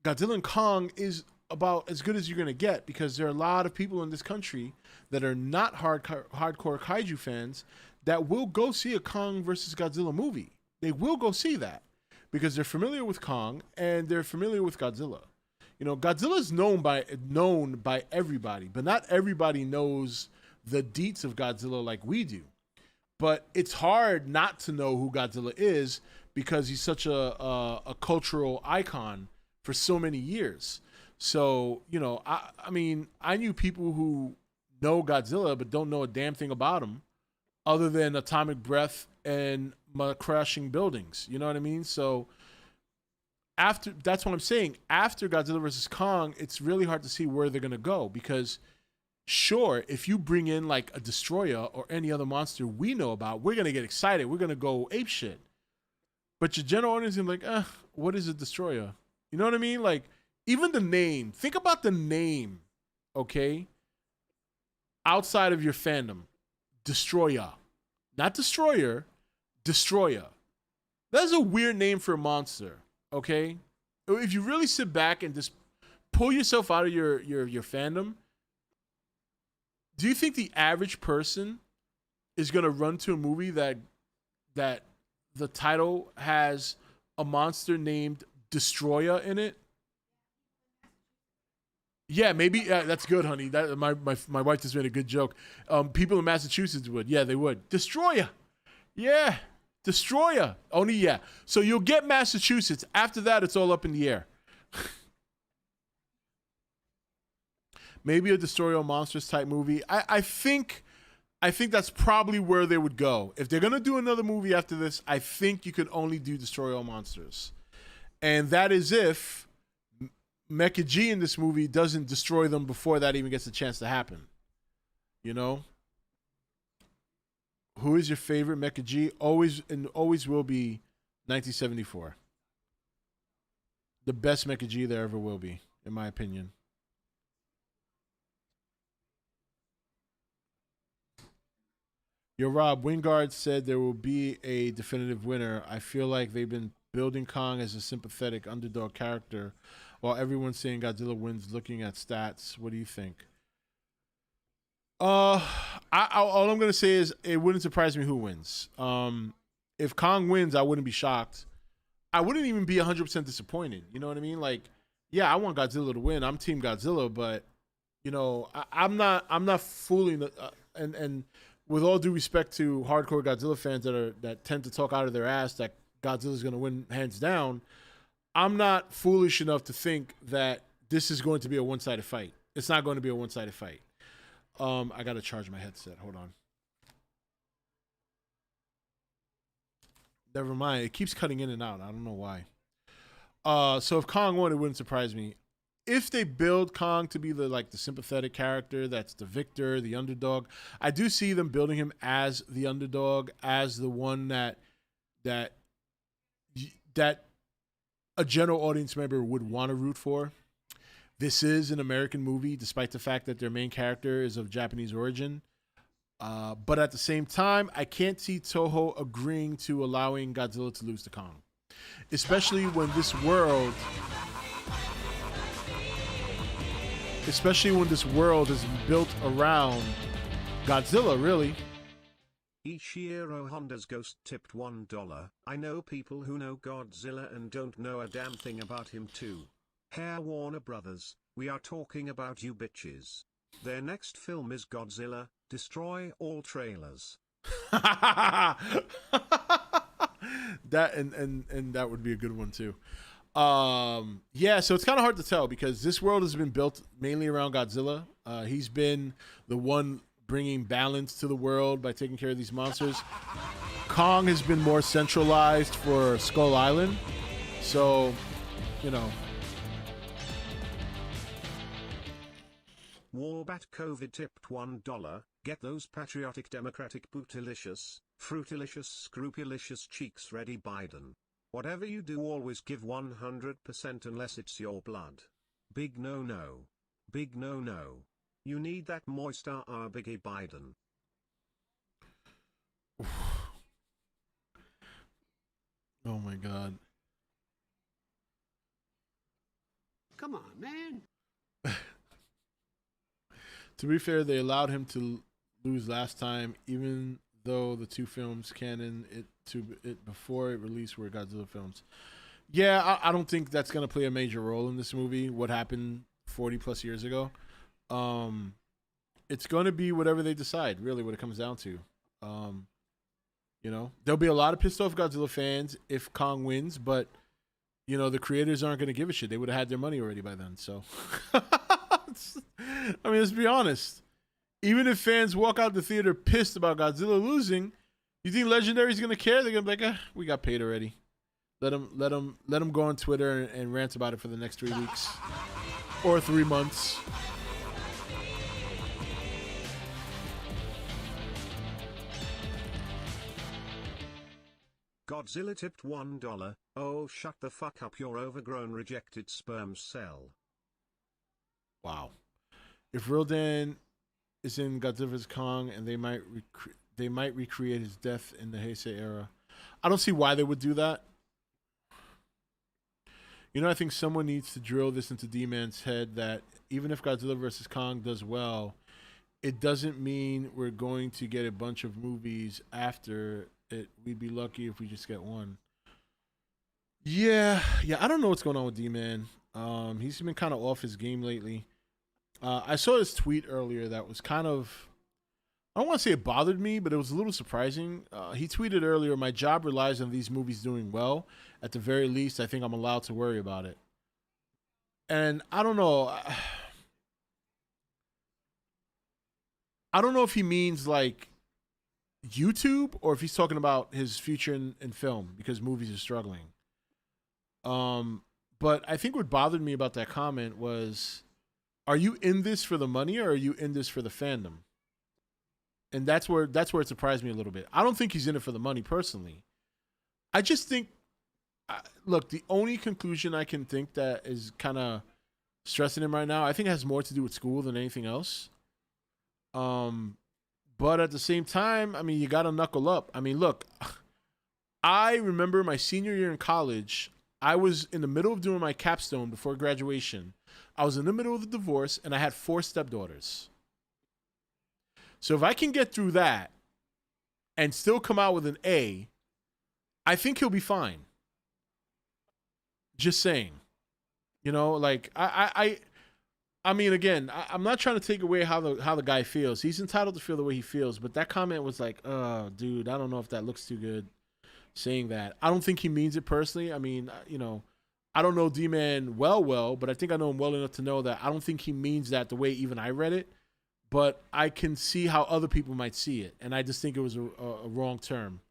and Kong is about as good as you're going to get because there are a lot of people in this country that are not hardcore kaiju fans that will go see a Kong versus Godzilla movie. They will go see that because they're familiar with Kong and they're familiar with Godzilla. You know, Godzilla is known by everybody, but not everybody knows the deets of Godzilla like we do. But it's hard not to know who Godzilla is because he's such a cultural icon for so many years. So, you know, I mean, I knew people who know Godzilla but don't know a damn thing about him other than atomic breath and crashing buildings. You know what I mean? So that's what I'm saying. After Godzilla vs. Kong, it's really hard to see where they're going to go because sure, if you bring in like a Destroyer or any other monster we know about, we're going to get excited. We're going to go apeshit. But your general audience is like, what is a Destroyer? You know what I mean? Like, even the name. Think about the name, okay? Outside of your fandom. Destroyer. Not Destroyer. Destroyer. That's a weird name for a monster, okay? If you really sit back and just pull yourself out of your fandom, do you think the average person is going to run to a movie that the title has a monster named Destroyer in it? Yeah, maybe that's good, honey. That my wife just made a good joke. People in Massachusetts would. Yeah, they would. Destroyer. Yeah. Destroyer. Only yeah. So you'll get Massachusetts. After that, it's all up in the air. Maybe a Destroyer Monsters type movie. I think that's probably where they would go. If they're gonna do another movie after this, I think you could only do Destroy All Monsters. And that is if Mecha G in this movie doesn't destroy them before that even gets a chance to happen. You know? Who is your favorite Mecha G? Always and always will be 1974. The best Mecha G there ever will be, in my opinion. Yo, Rob, Wingard said there will be a definitive winner. I feel like they've been building Kong as a sympathetic underdog character while everyone's saying Godzilla wins looking at stats. What do you think? All I'm going to say is it wouldn't surprise me who wins. If Kong wins, I wouldn't be shocked. I wouldn't even be 100% disappointed. You know what I mean? Like, yeah, I want Godzilla to win. I'm Team Godzilla, but, you know, I'm not fooling and with all due respect to hardcore Godzilla fans that tend to talk out of their ass that Godzilla's going to win hands down, I'm not foolish enough to think that this is going to be a one-sided fight. It's not going to be a one-sided fight. I got to charge my headset. Hold on. Never mind. It keeps cutting in and out. I don't know why. So if Kong won, it wouldn't surprise me. If they build Kong to be the sympathetic character, that's the victor, the underdog, I do see them building him as the underdog, as the one that a general audience member would want to root for. This is an American movie, despite the fact that their main character is of Japanese origin. But at the same time, I can't see Toho agreeing to allowing Godzilla to lose to Kong, especially when this world is built around Godzilla, really.
Ishiro Honda's Ghost tipped $1. I know people who know Godzilla and don't know a damn thing about him too. Hair Warner Brothers, we are talking about you bitches. Their next film is Godzilla, Destroy All Trailers.
That and that would be a good one too. Yeah, so it's kind of hard to tell because this world has been built mainly around Godzilla. He's been the one bringing balance to the world by taking care of these monsters. Kong has been more centralized for Skull Island. So, you know.
Warbat COVID tipped $1. Get those patriotic democratic bootylicious, fruitilicious, scrupulicious cheeks ready, Biden. Whatever you do, always give 100% unless it's your blood. Big no-no. Big no-no. You need that moist Biggie Biden.
Oh my God.
Come on, man.
To be fair, they allowed him to lose last time, even though the two films canon it before it released were Godzilla films. Yeah, I don't think that's gonna play a major role in this movie. What happened 40 plus years ago? It's gonna be whatever they decide. Really, what it comes down to. You know, there'll be a lot of pissed off Godzilla fans if Kong wins, but you know the creators aren't gonna give a shit. They would have had their money already by then. So, I mean, let's be honest. Even if fans walk out the theater pissed about Godzilla losing, you think Legendary's gonna care? They're gonna be like, we got paid already. Let them go on Twitter and rant about it for the next 3 weeks or 3 months.
Godzilla tipped $1. Oh, shut the fuck up, your overgrown rejected sperm cell.
Wow. If Real Dan is in Godzilla vs. Kong and they might recreate his death in the Heisei era, I don't see why they would do that. You know, I think someone needs to drill this into D-Man's head that even if Godzilla vs. Kong does well, it doesn't mean we're going to get a bunch of movies after it. We'd be lucky if we just get one. Yeah, I don't know what's going on with D-Man. He's been kind of off his game lately. I saw this tweet earlier that was kind of, I don't want to say it bothered me, but it was a little surprising. He tweeted earlier, "My job relies on these movies doing well. At the very least, I think I'm allowed to worry about it." And I don't know. I don't know if he means like YouTube or if he's talking about his future in film because movies are struggling. But I think what bothered me about that comment was, are you in this for the money or are you in this for the fandom? And that's where it surprised me a little bit. I don't think he's in it for the money personally. I just think, look, the only conclusion I can think that is kind of stressing him right now, I think it has more to do with school than anything else. But at the same time, I mean, you got to knuckle up. I mean, look, I remember my senior year in college, I was in the middle of doing my capstone before graduation. I was in the middle of the divorce and I had 4 stepdaughters. So if I can get through that and still come out with an A, I think he'll be fine. Just saying. You know, like I mean, again, I'm not trying to take away how the guy feels. He's entitled to feel the way he feels, but that comment was like, oh, dude, I don't know if that looks too good saying that. I don't think he means it personally. I mean, you know, I don't know D-Man well, but I think I know him well enough to know that I don't think he means that the way even I read it, but I can see how other people might see it, and I just think it was a wrong term,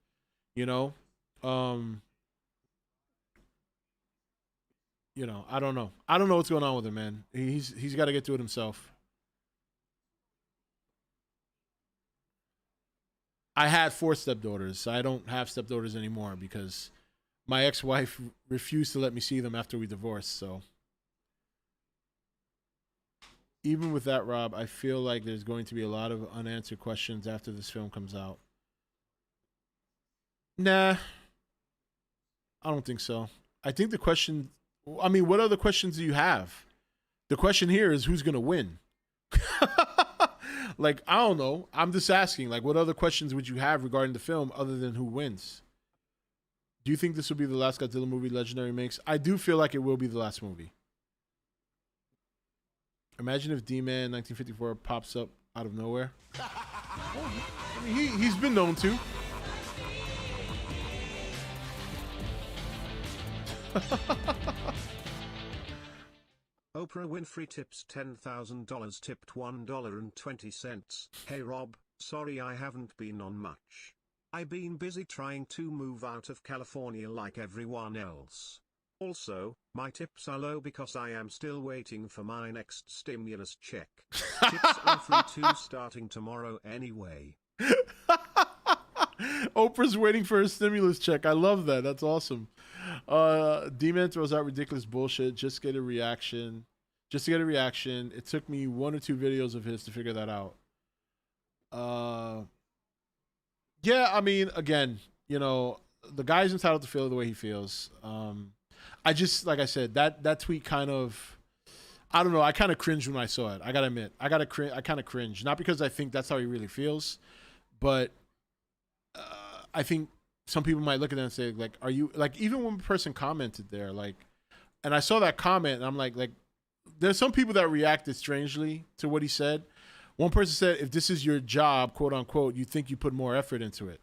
you know? You know, I don't know. I don't know what's going on with him, man. He's got to get to it himself. I had 4 stepdaughters. I don't have stepdaughters anymore because my ex-wife refused to let me see them after we divorced. So even with that, Rob, I feel like there's going to be a lot of unanswered questions after this film comes out. Nah, I don't think so. I think the question, I mean, what other questions do you have? The question here is who's going to win? Like, I don't know. I'm just asking, like, what other questions would you have regarding the film other than who wins? Do you think this will be the last Godzilla movie Legendary makes? I do feel like it will be the last movie. Imagine if D-Man 1954 pops up out of nowhere. I mean, he's been known to.
Oprah Winfrey tips $10,000, tipped $1.20. Hey Rob, sorry I haven't been on much. I've been busy trying to move out of California like everyone else. Also, my tips are low because I am still waiting for my next stimulus check. Tips are free too starting tomorrow anyway.
Oprah's waiting for a stimulus check. I love that. That's awesome. D-Man throws out ridiculous bullshit. Just to get a reaction. It took me 1 or 2 videos of his to figure that out. Yeah, I mean, again, you know, the guy's entitled to feel the way he feels. I just, like I said, that tweet kind of, I don't know, I kind of cringed when I saw it. I gotta admit, I kind of cringe. Not because I think that's how he really feels, but I think some people might look at that and say, like, are you, like, even when a person commented there, like, and I saw that comment and I'm like, there's some people that reacted strangely to what he said. One person said, if this is your job, quote unquote, you think you put more effort into it.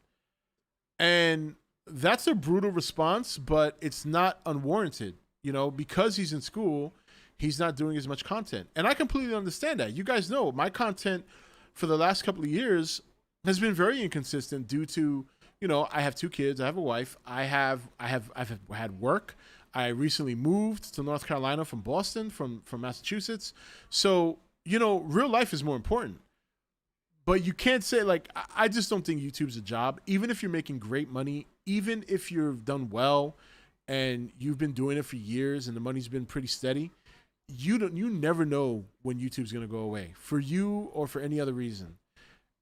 And that's a brutal response, but it's not unwarranted, you know, because he's in school, he's not doing as much content. And I completely understand that. You guys know my content for the last couple of years has been very inconsistent due to, you know, I have 2 kids, I have a wife, I've had work. I recently moved to North Carolina from Boston, from Massachusetts. So, you know, real life is more important. but you can't say like I just don't think YouTube's a job. Even if you're making great money, even if you've done well and you've been doing it for years and the money's been pretty steady, you never know when YouTube's gonna go away for you or for any other reason.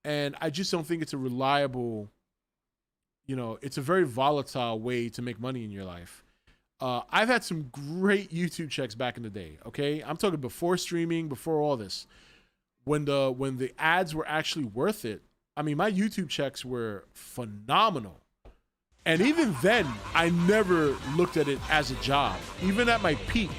And I just don't think it's a reliable, it's a very volatile way to make money in your life. I've had some great YouTube checks back in the day. Okay, I'm talking before streaming, before all this, when the ads were actually worth it. I mean, my YouTube checks were phenomenal, and even then, I never looked at it as a job. Even at my peak.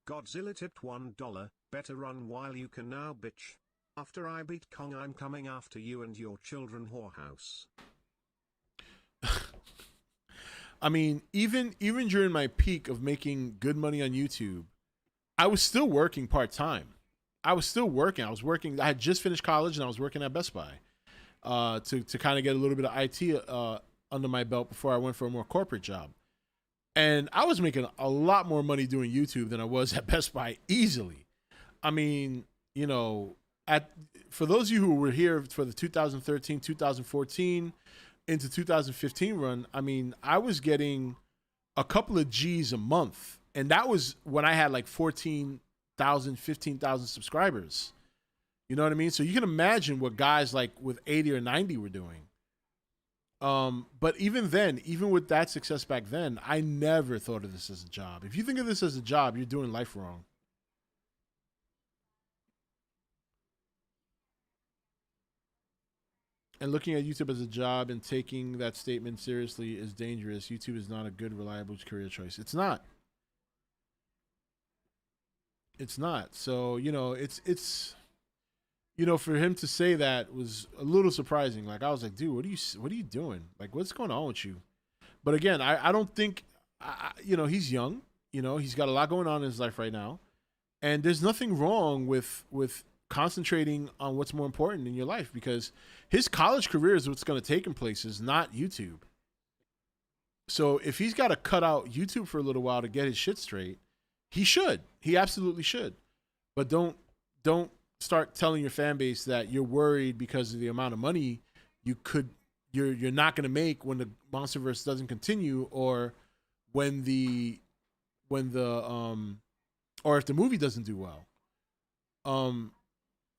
Godzilla tipped $1. Better run while you can now, bitch. After I beat Kong, I'm coming after you and your children, whorehouse.
I mean, even during my peak of making good money on YouTube, I was still working part-time. I was still working. I working. I had just finished college and I was working at Best Buy to kind of get a little bit of IT under my belt before I went for a more corporate job. And I was making a lot more money doing YouTube than I was at Best Buy easily. I mean, for those of you who were here for the 2013, 2014 into 2015 run, I mean, I was getting a couple of G's a month. And that was when I had like 14,000, 15,000 subscribers. You know what I mean? So you can imagine what guys like with 80 or 90 were doing. But even then, even with that success back then, I never thought of this as a job. If you think of this as a job, you're doing life wrong. And looking at YouTube as a job and taking that statement seriously is dangerous. YouTube is not a good, reliable career choice. It's not. It's not. So, it's for him to say that was a little surprising. Like, I was like, dude, what are you doing? Like, what's going on with you? But again, I don't think, he's young. He's got a lot going on in his life right now. And there's nothing wrong with concentrating on what's more important in your life, because his college career is what's going to take him places, not YouTube. So if he's got to cut out YouTube for a little while to get his shit straight, he should. He absolutely should. But don't start telling your fan base that you're worried because of the amount of money you're not going to make when the Monsterverse doesn't continue, or when or if the movie doesn't do well.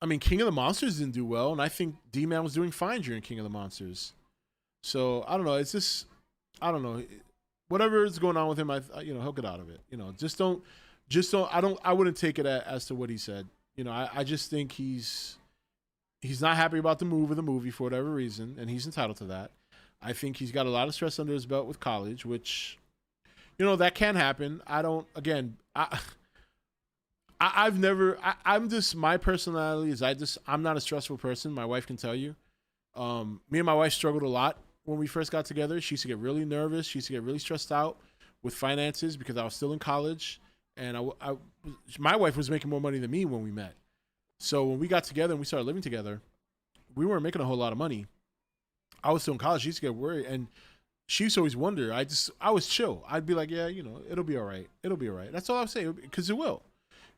I mean, King of the Monsters didn't do well, and I think D-Man was doing fine during King of the Monsters. So I don't know. It's just, I don't know. Whatever is going on with him, he'll get out of it. I wouldn't take it as to what he said. I just think he's not happy about the move of the movie for whatever reason, and he's entitled to that. I think he's got a lot of stress under his belt with college, which, that can happen. My personality is I'm not a stressful person. My wife can tell you. Me and my wife struggled a lot when we first got together. She used to get really nervous. She used to get really stressed out with finances because I was still in college. And my wife was making more money than me when we met. So when we got together and we started living together, we weren't making a whole lot of money. I was still in college. She used to get worried. And she used to always wonder. I was chill. I'd be like, yeah, it'll be all right. It'll be all right. That's all I'm saying, because it will.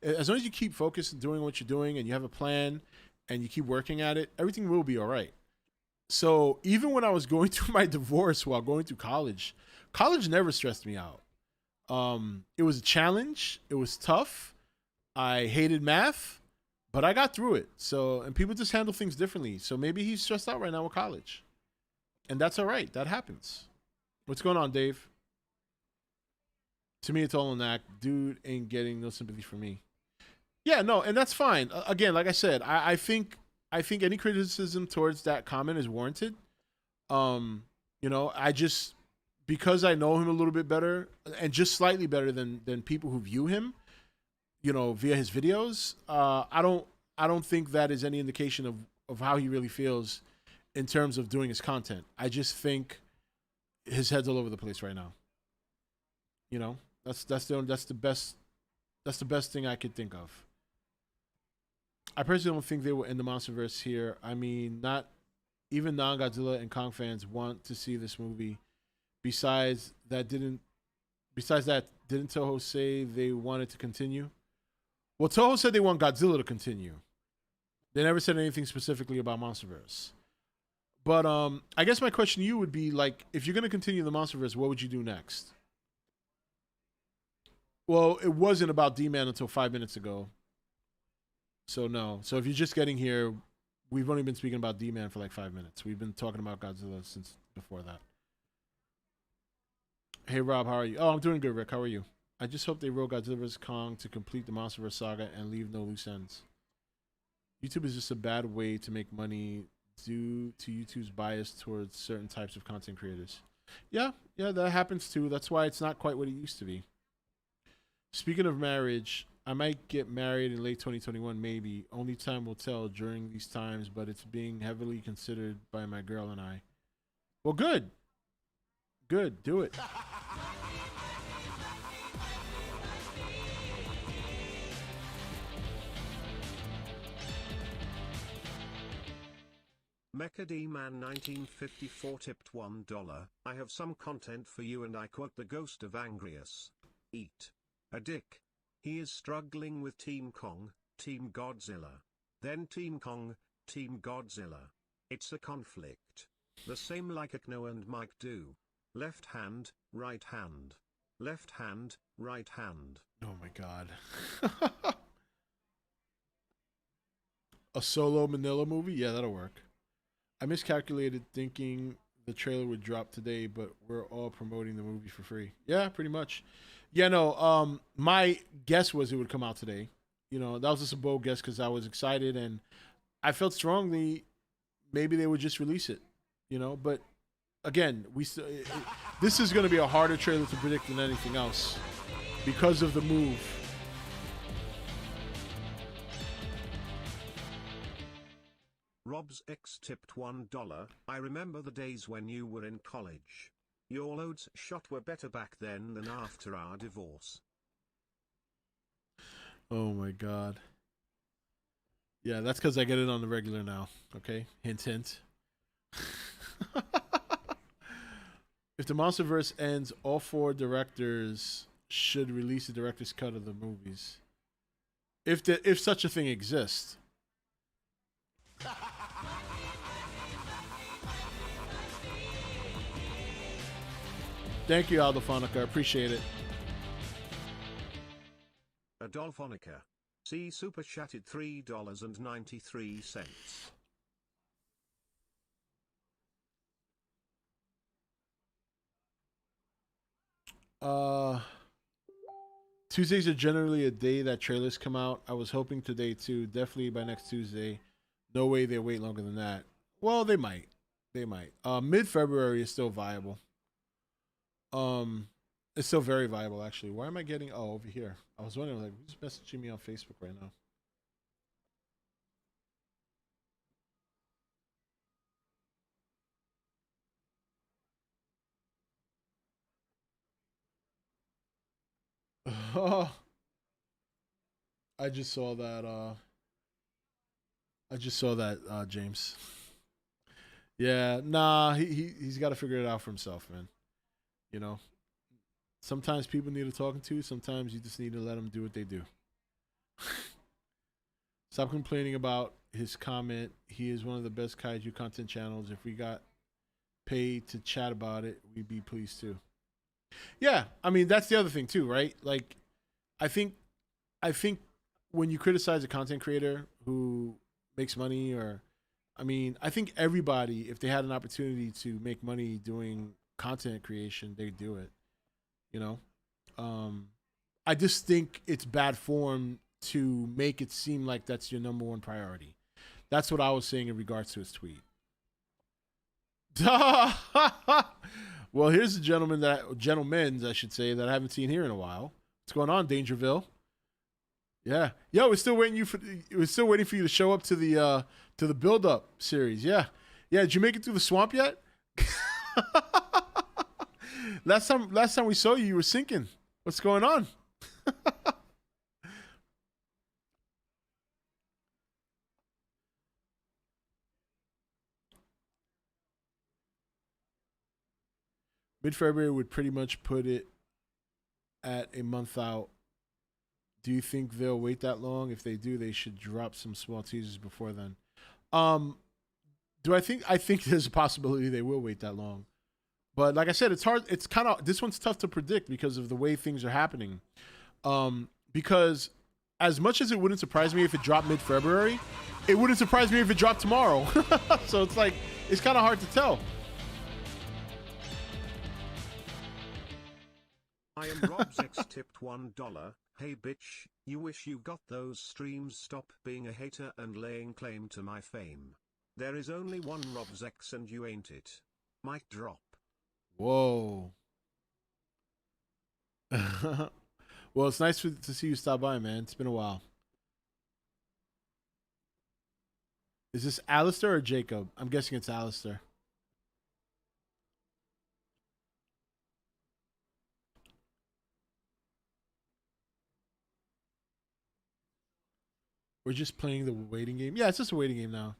As long as you keep focused and doing what you're doing and you have a plan and you keep working at it, everything will be all right. So even when I was going through my divorce while going through college never stressed me out. It was a challenge. It was tough. I hated math, but I got through it. So, and people just handle things differently. So maybe he's stressed out right now with college. And that's all right. That happens. What's going on, Dave? To me, it's all an act. Dude ain't getting no sympathy from me. Yeah, no, and that's fine. Again, like I said, I think any criticism towards that comment is warranted. Because I know him a little bit better, and just slightly better than people who view him, via his videos. I don't think that is any indication of how he really feels in terms of doing his content. I just think his head's all over the place right now. That's the best thing I could think of. I personally don't think they will end the Monsterverse here. I mean, not even non-Godzilla and Kong fans want to see this movie. Besides that, didn't Toho say they wanted to continue? Well, Toho said they want Godzilla to continue. They never said anything specifically about MonsterVerse. But I guess my question to you would be, like, if you're going to continue the MonsterVerse, what would you do next? Well, it wasn't about D-Man until 5 minutes ago. So, no. So, if you're just getting here, we've only been speaking about D-Man for like 5 minutes. We've been talking about Godzilla since before that. Hey, Rob, how are you? Oh, I'm doing good, Rick. How are you? I just hope they wrote Godzilla vs. Kong to complete the MonsterVerse saga and leave no loose ends. YouTube is just a bad way to make money due to YouTube's bias towards certain types of content creators. Yeah, that happens too. That's why it's not quite what it used to be. Speaking of marriage, I might get married in late 2021, maybe. Only time will tell during these times, but it's being heavily considered by my girl and I. Well, good. Good, do it.
Mecha D-Man 1954 tipped $1. I have some content for you and I quote the ghost of Angrius. Eat a dick. He is struggling with Team Kong, Team Godzilla. Then Team Kong, Team Godzilla. It's a conflict. The same like Akno and Mike do. Left hand, right hand. Left hand, right hand.
Oh my god. A solo Manila movie? Yeah, that'll work. I miscalculated thinking the trailer would drop today, but we're all promoting the movie for free. Yeah, pretty much. Yeah, no, my guess was it would come out today. You know, that was just a bold guess because I was excited and I felt strongly maybe they would just release it, you know, but again, this is going to be a harder trailer to predict than anything else because of the move.
Rob's X tipped $1. I remember the days when you were in college. Your loads shot were better back then than after our divorce.
Oh my god. Yeah, that's because I get it on the regular now. Okay? Hint, hint. If the MonsterVerse ends, all 4 directors should release a director's cut of the movies. If such a thing exists. Thank you, Aldofonica. I appreciate it.
Adolfonica. See super chatted $3.93.
Tuesdays are generally a day that trailers come out. I was hoping today too. Definitely by next Tuesday. No way they wait longer than that. Well, they might. They might. Mid-February is still viable. It's still very viable, actually. Why am I getting... Oh, over here. I was wondering, like, who's messaging me on Facebook right now? I just saw that, James. Yeah, nah, he's got to figure it out for himself, man. You know, sometimes people need to talking to. Sometimes you just need to let them do what they do. Stop complaining about his comment. He is one of the best kaiju content channels. If we got paid to chat about it, we'd be pleased too. Yeah, I mean that's the other thing too, right? Like, I think when you criticize a content creator who makes money, or, I mean, I think everybody, if they had an opportunity to make money doing content creation, they do it, you know. I just think it's bad form to make it seem like that's your number one priority. That's what I was saying in regards to his tweet. Well, here's a gentleman I should say, that I haven't seen here in a while. What's going on, Dangerville? Yeah, yo, we're still waiting for you to show up to the build up series. Yeah. Did you make it through the swamp yet? Last time we saw you, you were sinking. What's going on? Mid-February would pretty much put it at a month out. Do you think they'll wait that long? If they do, they should drop some small teasers before then. Do I think? I think there's a possibility they will wait that long. But like I said, it's hard. It's kind of, this one's tough to predict because of the way things are happening. Because as much as it wouldn't surprise me if it dropped mid-February, it wouldn't surprise me if it dropped tomorrow. So it's like, it's kind of hard to tell.
I am Rob's X tipped $1. Hey bitch, you wish you got those streams. Stop being a hater and laying claim to my fame. There is only one Rob's X and you ain't it. Mic drop.
Whoa. Well, it's nice to see you stop by, man. It's been a while. Is this Alistair or Jacob? I'm guessing it's Alistair. We're just playing the waiting game. Yeah, it's just a waiting game now.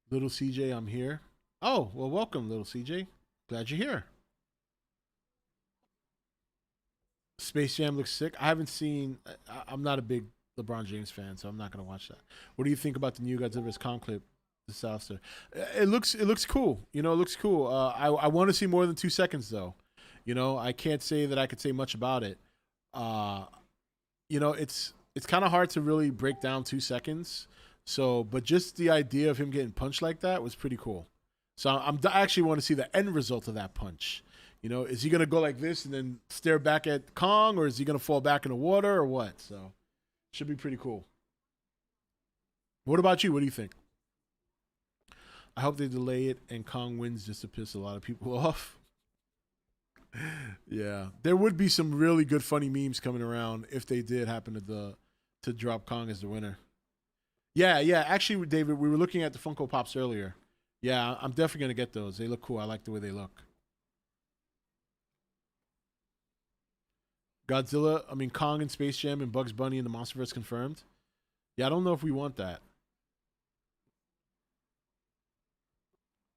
Little CJ, I'm here. Oh, well, welcome, little CJ. Glad you're here. Space Jam looks sick. I haven't seen... I'm not a big LeBron James fan, so I'm not going to watch that. What do you think about the new Godzilla vs. Kong clip? Disaster. It looks cool. You know, it looks cool. I want to see more than 2 seconds, though. You know, I can't say that I could say much about it. You know, it's kind of hard to really break down 2 seconds. So, but just the idea of him getting punched like that was pretty cool. So I actually want to see the end result of that punch. You know, is he going to go like this and then stare back at Kong, or is he going to fall back in the water, or what? So, should be pretty cool. What about you? What do you think? I hope they delay it and Kong wins just to piss a lot of people off. Yeah, there would be some really good funny memes coming around if they did happen to drop Kong as the winner. Yeah. Actually, David, we were looking at the Funko Pops earlier. Yeah, I'm definitely gonna get those. They look cool. I like the way they look. Kong and Space Jam and Bugs Bunny and the Monsterverse confirmed. Yeah, I don't know if we want that.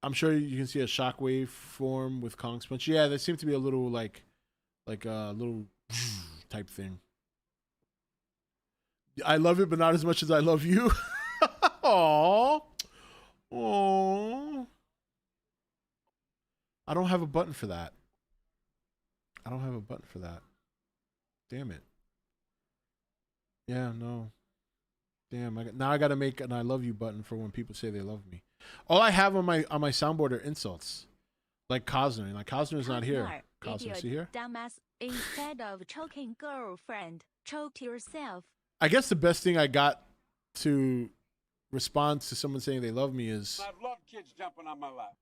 I'm sure you can see a shockwave form with Kong's punch. Yeah, there seemed to be a little like a little type thing. I love it, but not as much as I love you. Aww. Aww. I don't have a button for that. Damn it. Yeah, no. Damn, now I gotta make an I love you button for when people say they love me. All I have on my soundboard are insults. Like Cosner. Like Cosner's not here. Cosner, is he here?
Dumbass, instead of choking girlfriend, choke yourself.
I guess the best thing I got to respond to someone saying they love me is...
I've loved kids jumping on my lap.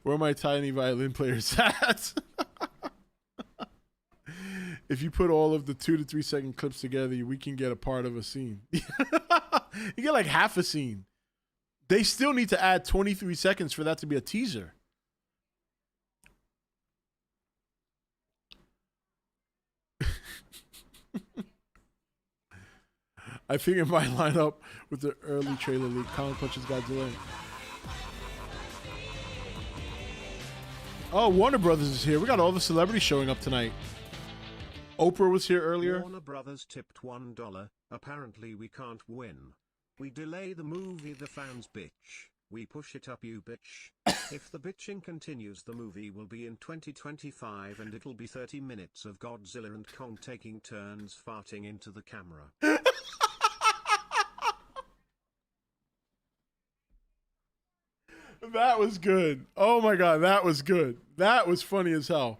Where are my tiny violin players at? If you put all of the 2 to 3 second clips together, we can get a part of a scene. You get like half a scene. They still need to add 23 seconds for that to be a teaser. I think it might line up with the early trailer leak. Kong punches Godzilla. Oh, Warner Brothers is here. We got all the celebrities showing up tonight. Oprah was here earlier.
Warner Brothers tipped $1. Apparently we can't win. We delay the movie, the fans bitch. We push it up, you bitch. If the bitching continues, the movie will be in 2025 and it'll be 30 minutes of Godzilla and Kong taking turns farting into the camera.
That was good. Oh my God, that was good. That was funny as hell.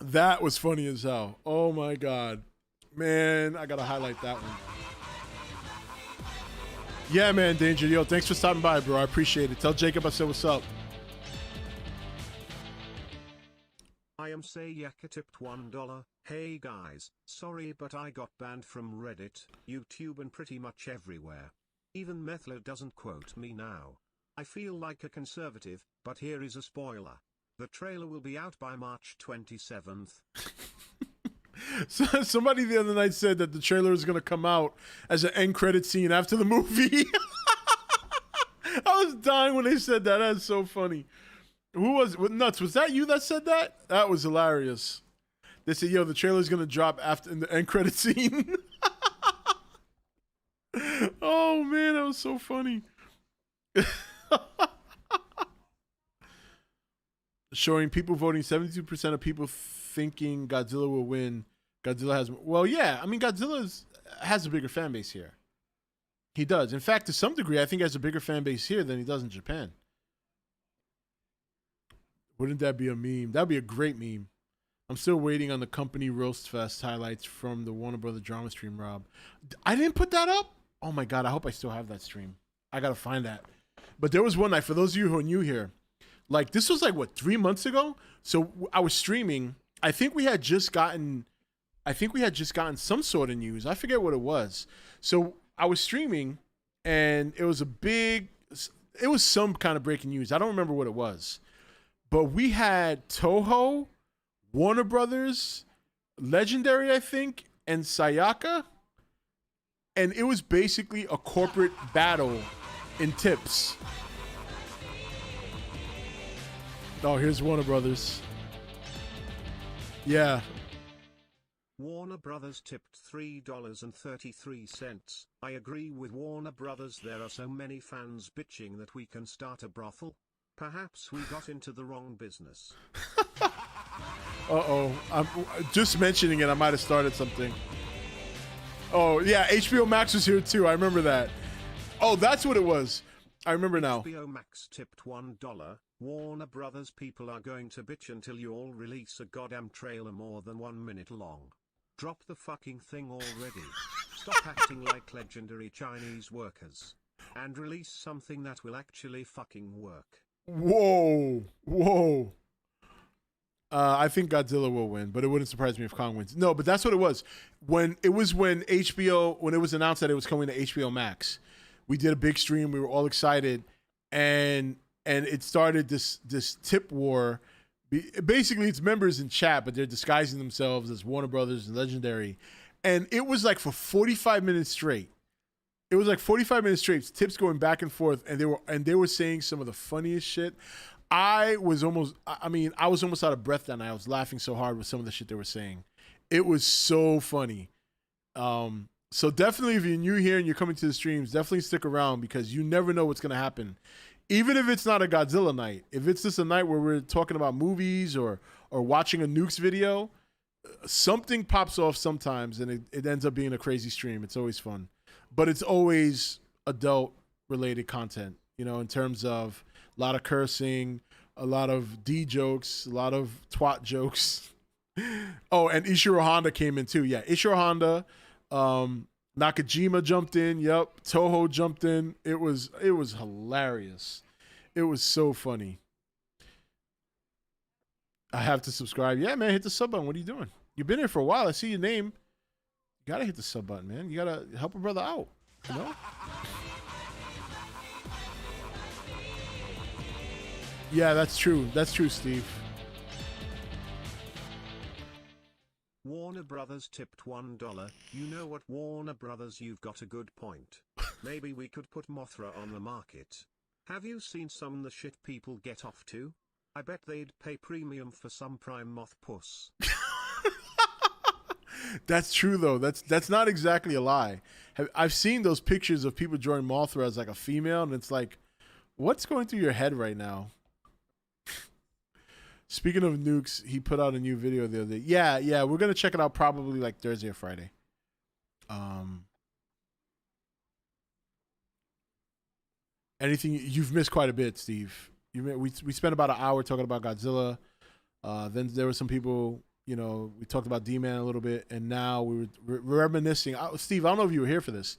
That was funny as hell. Oh my God. Man, I gotta highlight that one. Yeah, man, Danger. Yo, thanks for stopping by, bro. I appreciate it. Tell Jacob I said what's up.
I am Sayaka tipped $1. Hey guys, sorry but I got banned from Reddit, YouTube and pretty much everywhere. Even Methler doesn't quote me now. I feel like a conservative, but here is a spoiler. The trailer will be out by March 27th.
So, somebody the other night said that the trailer is going to come out as an end credit scene after the movie. dying when they said that. That's so funny. Who was Nuts? Was that you that said that? That was hilarious. They said, "Yo, the trailer's gonna drop after in the end credit scene." Oh man, that was so funny. Showing people voting, 72% of people thinking Godzilla will win. Godzilla has, well, yeah. I mean, Godzilla has a bigger fan base here. He does. In fact, to some degree, I think he has a bigger fan base here than he does in Japan. Wouldn't that be a meme? That'd be a great meme. I'm still waiting on the company Roast Fest highlights from the Warner Brother drama stream, Rob. I didn't put that up? Oh my God, I hope I still have that stream. I gotta find that. But there was one night, for those of you who are new here, like this was like, what, 3 months ago? So I was streaming. I think we had just gotten some sort of news. I forget what it was. So I was streaming and it was some kind of breaking news. I don't remember what it was. But we had Toho, Warner Brothers, Legendary, I think, and Sayaka. And it was basically a corporate battle in tips. Oh, here's Warner Brothers. Yeah.
Warner Brothers tipped $3.33. I agree with Warner Brothers. There are so many fans bitching that we can start a brothel. Perhaps we got into the wrong business.
Uh-oh. I'm just mentioning it. I might have started something. Oh, yeah. HBO Max was here, too. I remember that. Oh, that's what it was. I remember now.
HBO Max tipped $1. Warner Brothers people are going to bitch until you all release a goddamn trailer more than 1 minute long. Drop the fucking thing already. Stop acting like legendary Chinese workers. And release something that will actually fucking work.
Whoa. I think Godzilla will win, but it wouldn't surprise me if Kong wins. No, but that's what it was. When it was announced that it was coming to HBO Max, we did a big stream. We were all excited, and it started this tip war. Basically, it's members in chat, but they're disguising themselves as Warner Brothers and Legendary, and it was like for 45 minutes straight. It was like 45 minutes straight, tips going back and forth, and they were saying some of the funniest shit. I was almost out of breath that night. I was laughing so hard with some of the shit they were saying. It was so funny. So definitely, if you're new here and you're coming to the streams, definitely stick around because you never know what's gonna happen. Even if it's not a Godzilla night, if it's just a night where we're talking about movies or watching a Nukes video, something pops off sometimes, and it ends up being a crazy stream. It's always fun. But it's always adult-related content, in terms of a lot of cursing, a lot of D jokes, a lot of twat jokes. Oh, and Ishiro Honda came in too. Yeah, Ishiro Honda, Nakajima jumped in. Yep, Toho jumped in. It was hilarious. It was so funny. I have to subscribe. Yeah, man, hit the sub button. What are you doing? You've been here for a while. I see your name. You gotta hit the sub button, man. You gotta help a brother out, Yeah, that's true. That's true, Steve.
Warner Brothers tipped $1. You know what, Warner Brothers, you've got a good point. Maybe we could put Mothra on the market. Have you seen some of the shit people get off to? I bet they'd pay premium for some prime moth puss.
That's true, though. That's not exactly a lie. I've seen those pictures of people drawing Mothra as like a female, and it's like, what's going through your head right now? Speaking of Nukes, he put out a new video the other day. Yeah, we're gonna check it out probably like Thursday or Friday. Anything you've missed quite a bit, Steve. We spent about an hour talking about Godzilla. Then there were some people. We talked about D-Man a little bit, and now we were reminiscing. Steve, I don't know if you were here for this.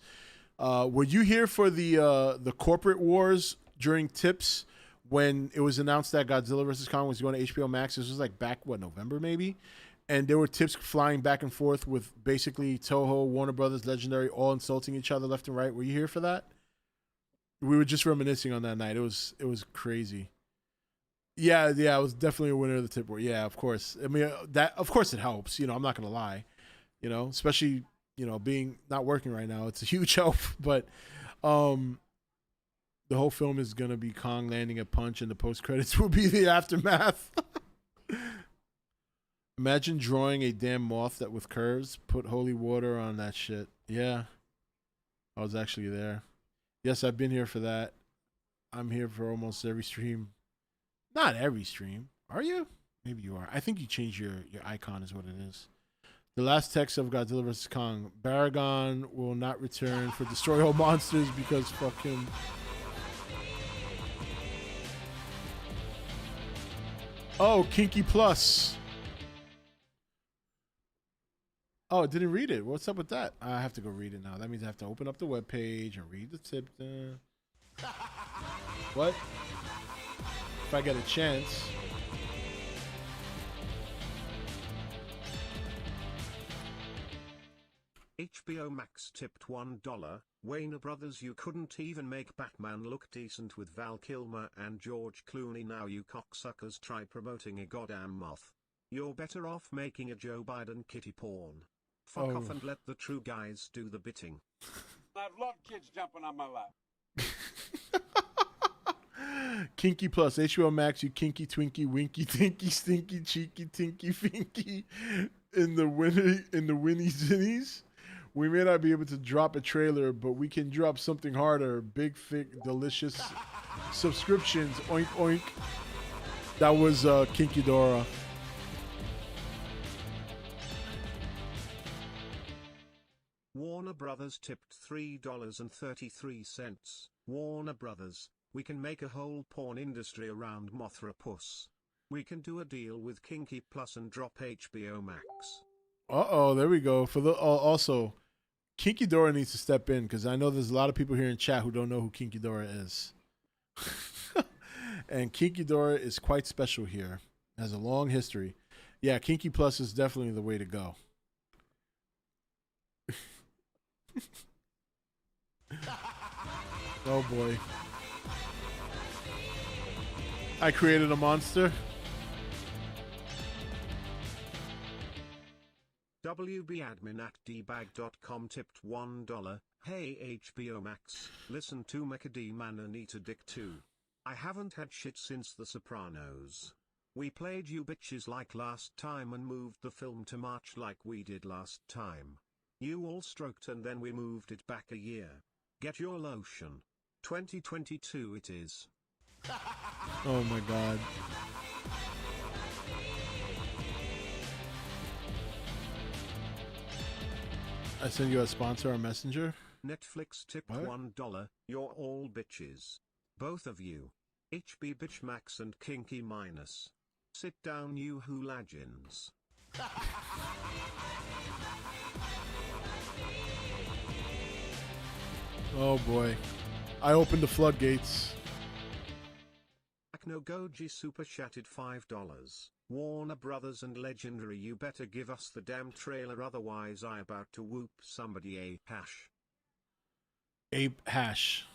Were you here for the corporate wars during tips when it was announced that Godzilla vs. Kong was going to HBO Max? This was like back, November maybe? And there were tips flying back and forth with basically Toho, Warner Brothers, Legendary, all insulting each other left and right. Were you here for that? We were just reminiscing on that night. It was crazy. Yeah, I was definitely a winner of the tip war. Yeah, of course. I mean, of course it helps. I'm not gonna lie. Especially being not working right now, it's a huge help. But The whole film is gonna be Kong landing a punch, and the post credits will be the aftermath. Imagine drawing a damn moth that with curves. Put holy water on that shit. Yeah, I was actually there. Yes, I've been here for that. I'm here for almost every stream. Not every stream. Are you? Maybe you are. I think you changed your icon is what it is. The last text of Godzilla vs. Kong. Baragon will not return for Destroy All Monsters because fuck him. Oh, Kinky Plus. Oh, I didn't read it. What's up with that? I have to go read it now. That means I have to open up the webpage and read the tip. What? If I get a chance.
HBO Max tipped $1. Warner Brothers, you couldn't even make Batman look decent with Val Kilmer and George Clooney. Now you cocksuckers try promoting a goddamn moth. You're better off making a Joe Biden kitty porn. Fuck off and let the true guys do the bitting.
I've loved kids jumping on my lap.
Kinky Plus, HBO Max, you kinky twinky winky tinky stinky cheeky tinky finky in the Winnie Zinnies. We may not be able to drop a trailer, but we can drop something harder. Big, thick, delicious subscriptions. Oink, oink. That was Kinky Dora.
Warner Brothers tipped $3.33. Warner Brothers, we can make a whole porn industry around Mothra Puss. We can do a deal with Kinky Plus and drop HBO Max.
Uh-oh, there we go. For the also, Kinky Dora needs to step in because I know there's a lot of people here in chat who don't know who Kinky Dora is. And Kinky Dora is quite special here. Has a long history. Yeah, Kinky Plus is definitely the way to go. Oh boy. I created a monster.
WBadmin@dbag.com tipped $1. Hey HBO Max, listen to Mecca Man and eat a dick too. I haven't had shit since The Sopranos. We played you bitches like last time and moved the film to March like we did last time. You all stroked and then we moved it back a year. Get your lotion. 2022 it is.
Oh my god. I send you a sponsor on Messenger.
Netflix tipped
What?
$1. You're all bitches. Both of you. HB Bitch Max and Kinky Minus. Sit down you hoolagins.
Oh boy. I opened the floodgates.
Akno Goji super chatted $5. Warner Brothers and Legendary, you better give us the damn trailer, otherwise I about to whoop somebody a hash.
Ape Hash.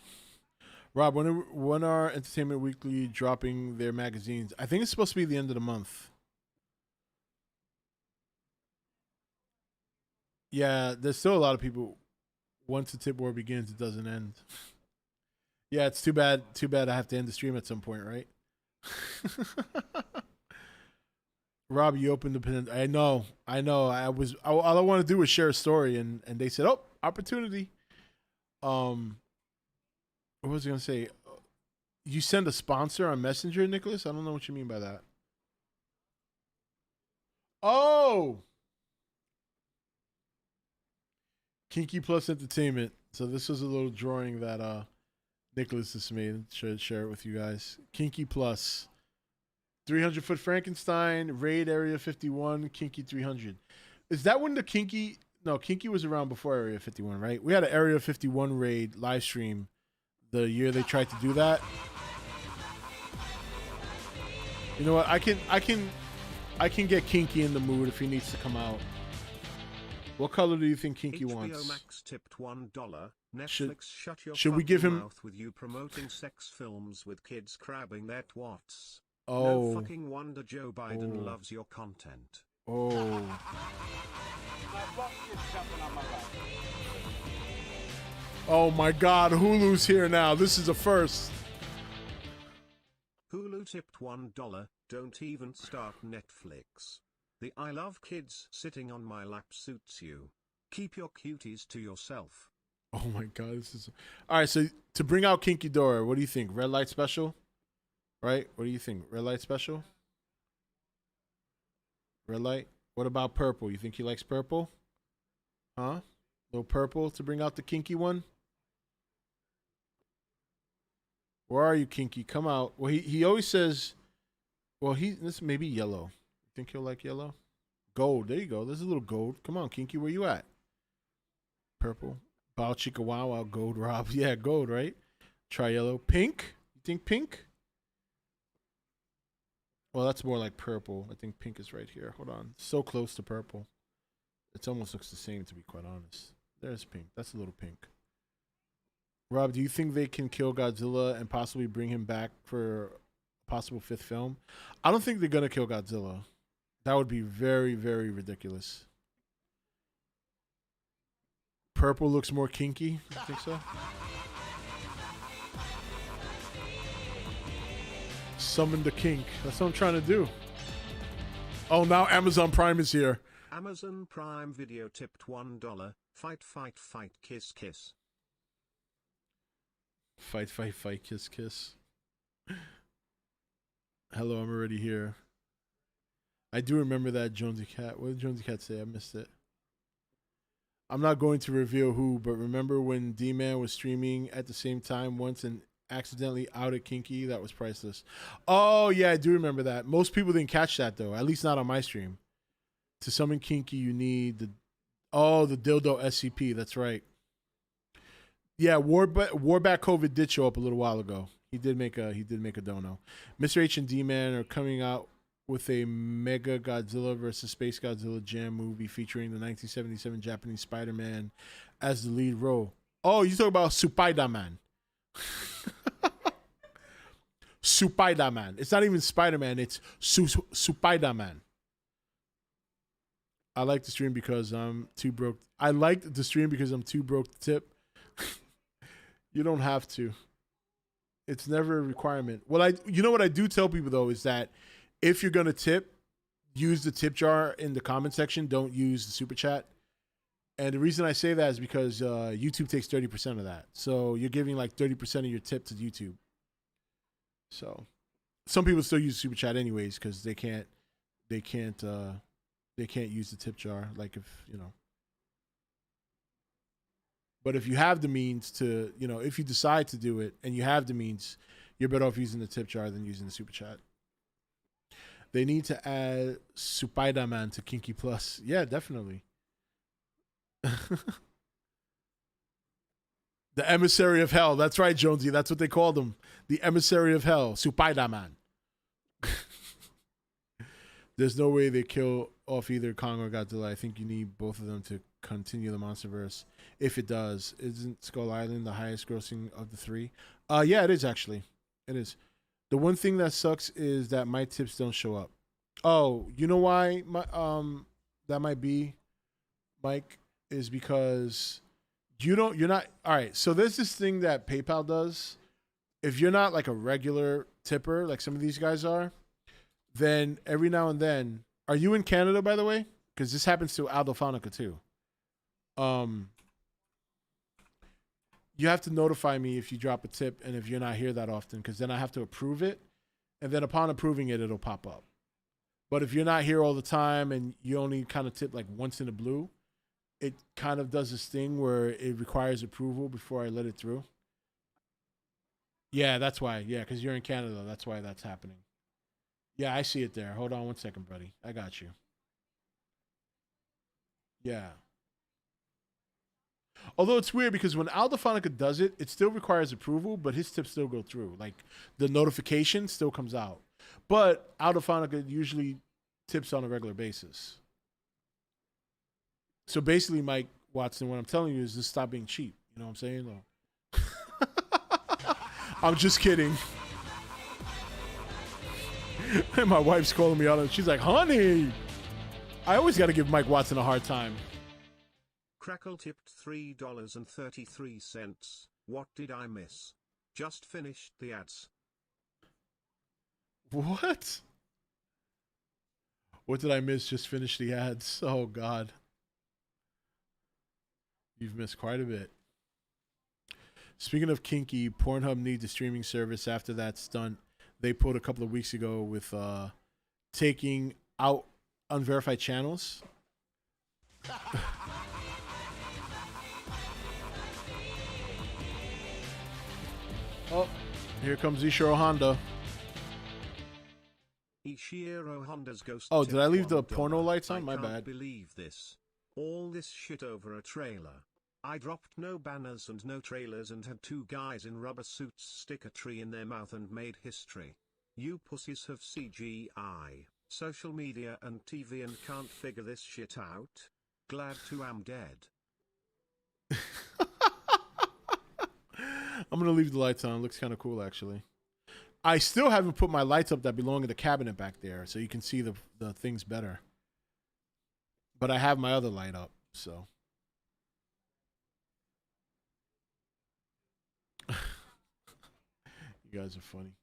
Rob, when are Entertainment Weekly dropping their magazines? I think it's supposed to be the end of the month. Yeah, there's still a lot of people. Once the tip war begins, it doesn't end. Yeah, it's too bad. Too bad I have to end the stream at some point, right? Rob, you opened the pin. I know. All I want to do was share a story, and they said, "Oh, opportunity." What was I gonna say? You send a sponsor on Messenger, Nicholas? I don't know what you mean by that. Oh, Kinky Plus Entertainment. So this was a little drawing that Nicholas has made. Should share it with you guys. Kinky Plus. 300-foot Frankenstein, Raid Area 51, Kinky 300. Is that when the Kinky... No, Kinky was around before Area 51, right? We had an Area 51 raid live stream the year they tried to do that. You know what? I can get Kinky in the mood if he needs to come out. What color do you think Kinky wants?
HBO Max tipped $1. Netflix, shut your
should we give him
mouth with you promoting sex films with kids crabbing their twats.
Oh.
No fucking wonder Joe Biden loves your content.
Oh.
I love kids jumping on my lap.
Oh my God, Hulu's here now. This is a first.
Hulu tipped $1. Don't even start Netflix. The I love kids sitting on my lap suits you. Keep your cuties to yourself.
Oh my God, this is... All right, so to bring out Kinky Dora, what do you think? Red light special? Right? What do you think? Red light special? Red light? What about purple? You think he likes purple? Huh? No purple to bring out the kinky one? Where are you, Kinky? Come out. Well, he always says... Well, this may be yellow. You think he'll like yellow? Gold. There you go. There's a little gold. Come on, Kinky. Where you at? Purple. Bow Chicka Wow Wow. Gold, Rob. Yeah, gold, right? Try yellow. Pink? You think pink? Well, that's more like purple. I think pink is right here. Hold on. So close to purple. It almost looks the same, to be quite honest. There's pink. That's a little pink. Rob, do you think they can kill Godzilla and possibly bring him back for a possible 5th film? I don't think they're going to kill Godzilla. That would be very, very ridiculous. Purple looks more kinky. You think so? Summon the kink. That's what I'm trying to do. Oh, now Amazon Prime is here.
Amazon Prime Video tipped $1. Fight, fight, fight, kiss, kiss.
Fight, fight, fight, kiss, kiss. Hello, I'm already here. I do remember that Jonesy Cat. What did Jonesy Cat say? I missed it. I'm not going to reveal who, but remember when D-Man was streaming at the same time once and accidentally outed Kinky? That was priceless. Oh, yeah, I do remember that. Most people didn't catch that, though. At least not on my stream. To summon Kinky, you need the dildo SCP. That's right. Yeah, Warback COVID did show up a little while ago. He did make a dono. Mr. H and D-Man are coming out with a Mega Godzilla versus Space Godzilla Jam movie featuring the 1977 Japanese Spider-Man as the lead role. Oh, you talk about Spider-Man. Spider-Man. It's not even Spider-Man. It's Spider-Man. I like the stream because I'm too broke. I like the stream because I'm too broke to tip. You don't have to. It's never a requirement. You know what I do tell people though is that if you're gonna tip, use the tip jar in the comment section. Don't use the super chat. And the reason I say that is because YouTube takes 30% of that. So you're giving like 30% of your tip to YouTube. So some people still use super chat anyways because they can't use the tip jar. Like if you know. But if you have the means to, if you decide to do it and you have the means, you're better off using the tip jar than using the super chat. They need to add Spider-Man to Kinky Plus. Yeah, definitely. The Emissary of Hell. That's right, Jonesy. That's what they called him. The Emissary of Hell. Spider-Man. There's no way they kill off either Kong or Godzilla. I think you need both of them to continue the MonsterVerse. If it does, isn't Skull Island the highest grossing of the 3? Yeah, it is actually. It is. The one thing that sucks is that my tips don't show up. Oh, you know why? That might be, Mike, is because you're not. All right. So there's this thing that PayPal does. If you're not like a regular tipper, like some of these guys are, then every now and then, are you in Canada, by the way? Because this happens to Aldo Fonica too. You have to notify me if you drop a tip and if you're not here that often, because then I have to approve it, and then upon approving it, it'll pop up. But if you're not here all the time and you only kind of tip like once in a blue, it kind of does this thing where it requires approval before I let it through. Yeah, that's why. Yeah, because you're in Canada. That's why that's happening. Yeah, I see it there. Hold on one second, buddy. I got you. Yeah. Although it's weird because when Aldo Fonica does it, it still requires approval, but his tips still go through. Like the notification still comes out. But Aldo Fonica usually tips on a regular basis. So basically, Mike Watson, what I'm telling you is just stop being cheap. You know what I'm saying? No. I'm just kidding. And my wife's calling me out and she's like, honey, I always got to give Mike Watson a hard time.
Crackle tipped $3.33. What did I miss? Just finished the ads.
What? What did I miss? Just finished the ads. Oh, God. You've missed quite a bit. Speaking of kinky, Pornhub needs a streaming service after that stunt they pulled a couple of weeks ago with taking out unverified channels. Oh, here comes Ishiro Honda.
Ishiro Honda's ghost.
Oh, did I leave the
$1.
porno lights on? My
I can't
bad.
Believe this. All this shit over a trailer. I dropped no banners and no trailers and had two guys in rubber suits stick a tree in their mouth and made history. You pussies have CGI, social media and TV and can't figure this shit out. Glad to am dead.
I'm going to leave the lights on. It looks kind of cool, actually. I still haven't put my lights up that belong in the cabinet back there, so you can see the things better. But I have my other light up, so. You guys are funny.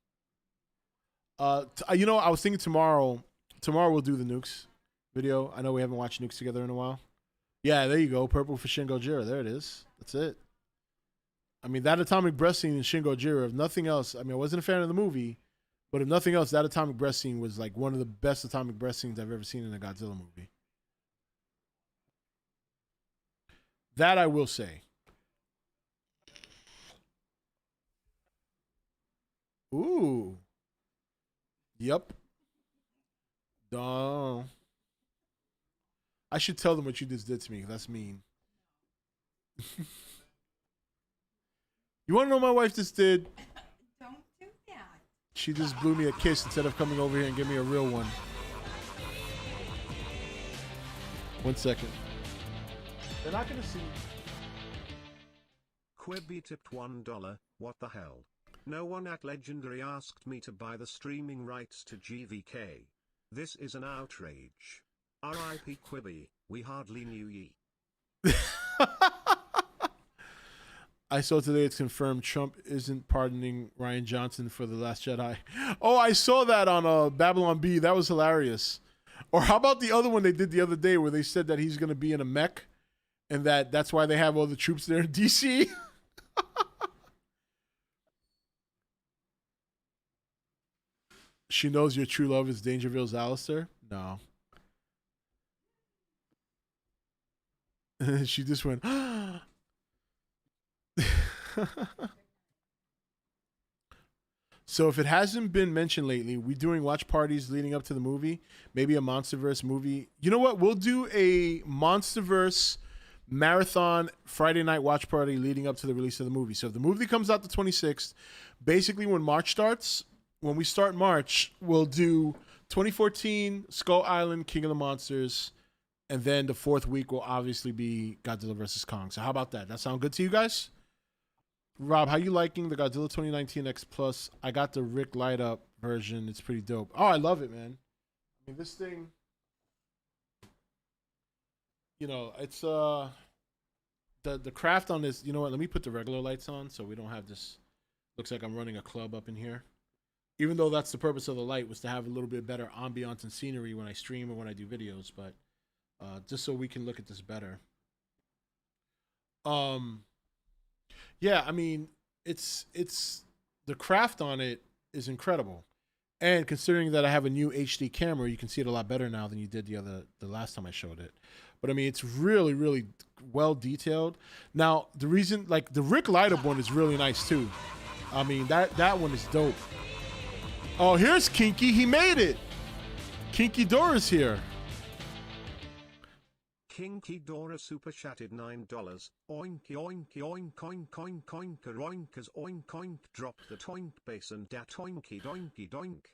You know, I was thinking tomorrow we'll do the Nukes video. I know we haven't watched Nukes together in a while. Yeah, there you go. Purple for Shin Gojira. There it is. That's it. I mean, that atomic breast scene in Shin Gojira, if nothing else, I mean, I wasn't a fan of the movie, but if nothing else, that atomic breast scene was like one of the best atomic breast scenes I've ever seen in a Godzilla movie. That I will say. Ooh. Yep. Duh. I should tell them what you just did to me. That's mean. You want to know what my wife just did?
Don't do that.
She just blew me a kiss instead of coming over here and give me a real one. 1 second. They're not going to see.
Quibby tipped $1. What the hell? No one at Legendary asked me to buy the streaming rights to GVK. This is an outrage. R.I.P. Quibby, we hardly knew ye.
I saw today it's confirmed Trump isn't pardoning Ryan Johnson for The Last Jedi. Oh, I saw that on Babylon B. That was hilarious. Or how about the other one they did the other day where they said that he's going to be in a mech and that's why they have all the troops there in D.C.? She knows your true love is Dangerville's Alistair? No. She just went, So if it hasn't been mentioned lately, we're doing watch parties leading up to the movie. Maybe a Monsterverse movie. You know what? We'll do a Monsterverse marathon Friday night watch party leading up to the release of the movie. So if the movie comes out the 26th, basically when March starts, when we start March, we'll do 2014, Skull Island, King of the Monsters, and then the fourth week will obviously be Godzilla vs. Kong. So how about that? That sound good to you guys? Rob, how you liking the Godzilla 2019 X Plus? I got the Rick Light Up version. It's pretty dope. Oh, I love it, man. I mean, this thing, you know, it's the craft on this. You know what? Let me put the regular lights on so we don't have this. Looks like I'm running a club up in here. Even though that's the purpose of the light, was to have a little bit better ambiance and scenery when I stream or when I do videos, but just so we can look at this better. Yeah, I mean, it's the craft on it is incredible, and considering that I have a new HD camera, you can see it a lot better now than you did the last time I showed it. But I mean, it's really, really well detailed. Now, the reason, like the Rick Light Up one is really nice too. I mean, that one is dope. Oh, here's Kinky. He made it. Kinky Dora's here.
Kinky Dora super chatted $9. Oinky oinky oink oink oink oinker oinkers oink oink drop the toink bass and dat oinky doinky doink.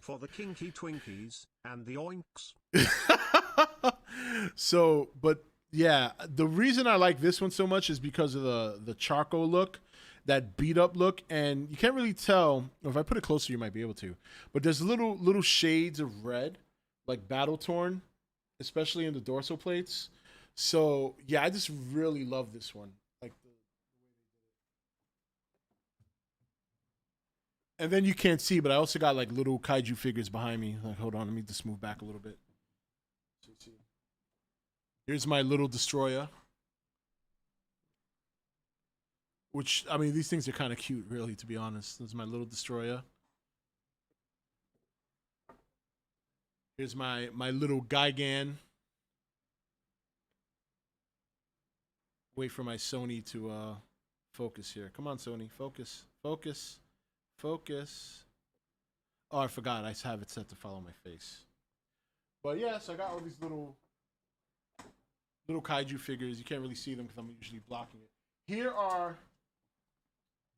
For the kinky Twinkies and the oinks.
So, but yeah, the reason I like this one so much is because of the charcoal look, that beat up look, and you can't really tell, or if I put it closer you might be able to, but there's little shades of red, like battle torn, especially in the dorsal plates. So yeah, I just really love this one. Like, and then you can't see, but I also got like little kaiju figures behind me. Like, hold on, let me just move back a little bit. Here's my little destroyer. Which, I mean, these things are kind of cute, really, to be honest. This is my little destroyer. Here's my little Gigan. Wait for my Sony to focus here. Come on, Sony. Focus. Focus. Focus. Oh, I forgot. I have it set to follow my face. But yeah, so I got all these little kaiju figures. You can't really see them because I'm usually blocking it.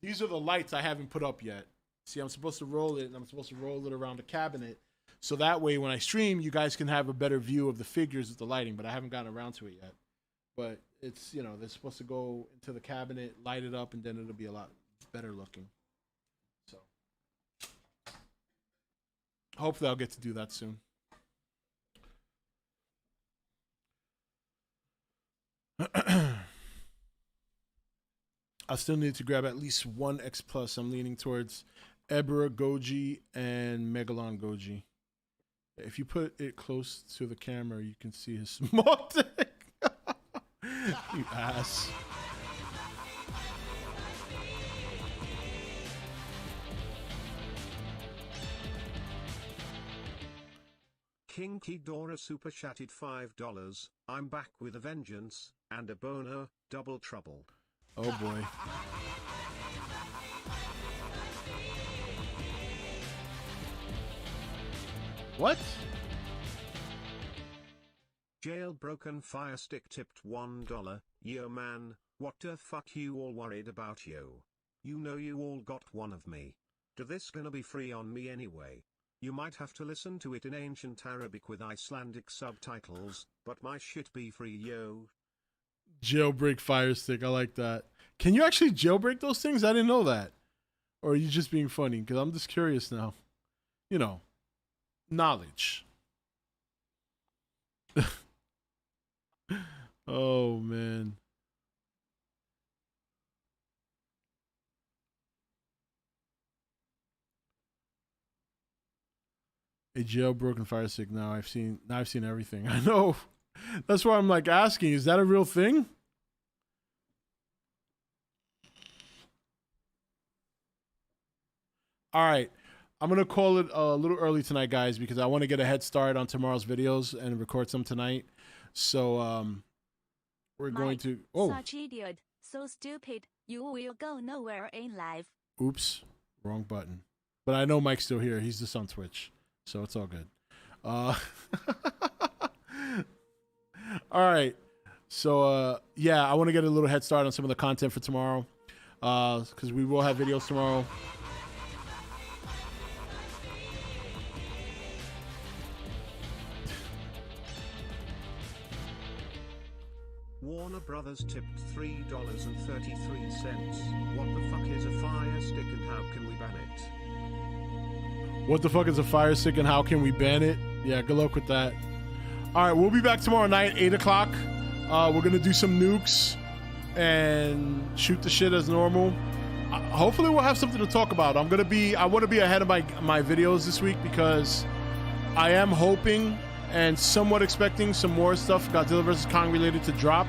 These are the lights I haven't put up yet. See, I'm supposed to roll it, and I'm supposed to roll it around the cabinet. So that way, when I stream, you guys can have a better view of the figures with the lighting, but I haven't gotten around to it yet. But it's, you know, they're supposed to go into the cabinet, light it up, and then it'll be a lot better looking. So hopefully I'll get to do that soon. I still need to grab at least one X Plus. I'm leaning towards Ebra Goji and Megalon Goji. If you put it close to the camera, you can see his small dick. You ass.
King Kidora super chatted $5. I'm back with a vengeance and a boner, double trouble.
Oh boy. What?
Jailbroken Fire Stick tipped $1. Yo man, what the fuck you all worried about yo? You know you all got one of me. Do this gonna be free on me anyway? You might have to listen to it in ancient Arabic with Icelandic subtitles, but my shit be free yo.
Jailbreak Fire Stick, I like that. Can you actually jailbreak those things? I didn't know that. Or are you just being funny? Because I'm just curious now. You know, knowledge. Oh, man. A jailbroken Fire Stick. Now I've seen everything. I know. That's why I'm like asking, is that a real thing? All right. I'm going to call it a little early tonight, guys, because I want to get a head start on tomorrow's videos and record some tonight. So we're going to... Oh.
Such idiot. So stupid. You will go nowhere in life.
Oops. Wrong button. But I know Mike's still here. He's just on Twitch. So it's all good. All right. So, yeah, I want to get a little head start on some of the content for tomorrow. Because we will have videos tomorrow.
Warner Brothers tipped $3.33. What the fuck is a fire stick and how can we ban it?
What the fuck is a fire stick and how can we ban it? Yeah, good luck with that. All right, we'll be back tomorrow night, 8 o'clock. We're going to do some nukes and shoot the shit as normal. Hopefully we'll have something to talk about. I want to be ahead of my videos this week because I am hoping and somewhat expecting some more stuff Godzilla vs. Kong related to drop.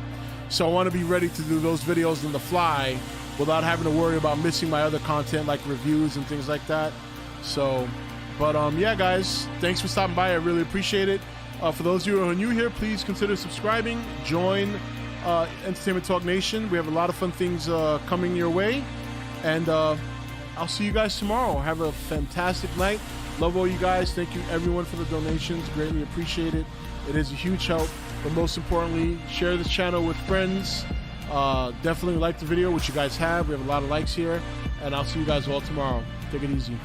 So I want to be ready to do those videos on the fly without having to worry about missing my other content like reviews and things like that. So, but yeah, guys, thanks for stopping by. I really appreciate it. For those of you who are new here, please consider subscribing. Join Entertainment Talk Nation. We have a lot of fun things coming your way. And I'll see you guys tomorrow. Have a fantastic night. Love all you guys. Thank you, everyone, for the donations. Greatly appreciate it. It is a huge help. But most importantly, share this channel with friends. Definitely like the video, which you guys have. We have a lot of likes here. And I'll see you guys all tomorrow. Take it easy.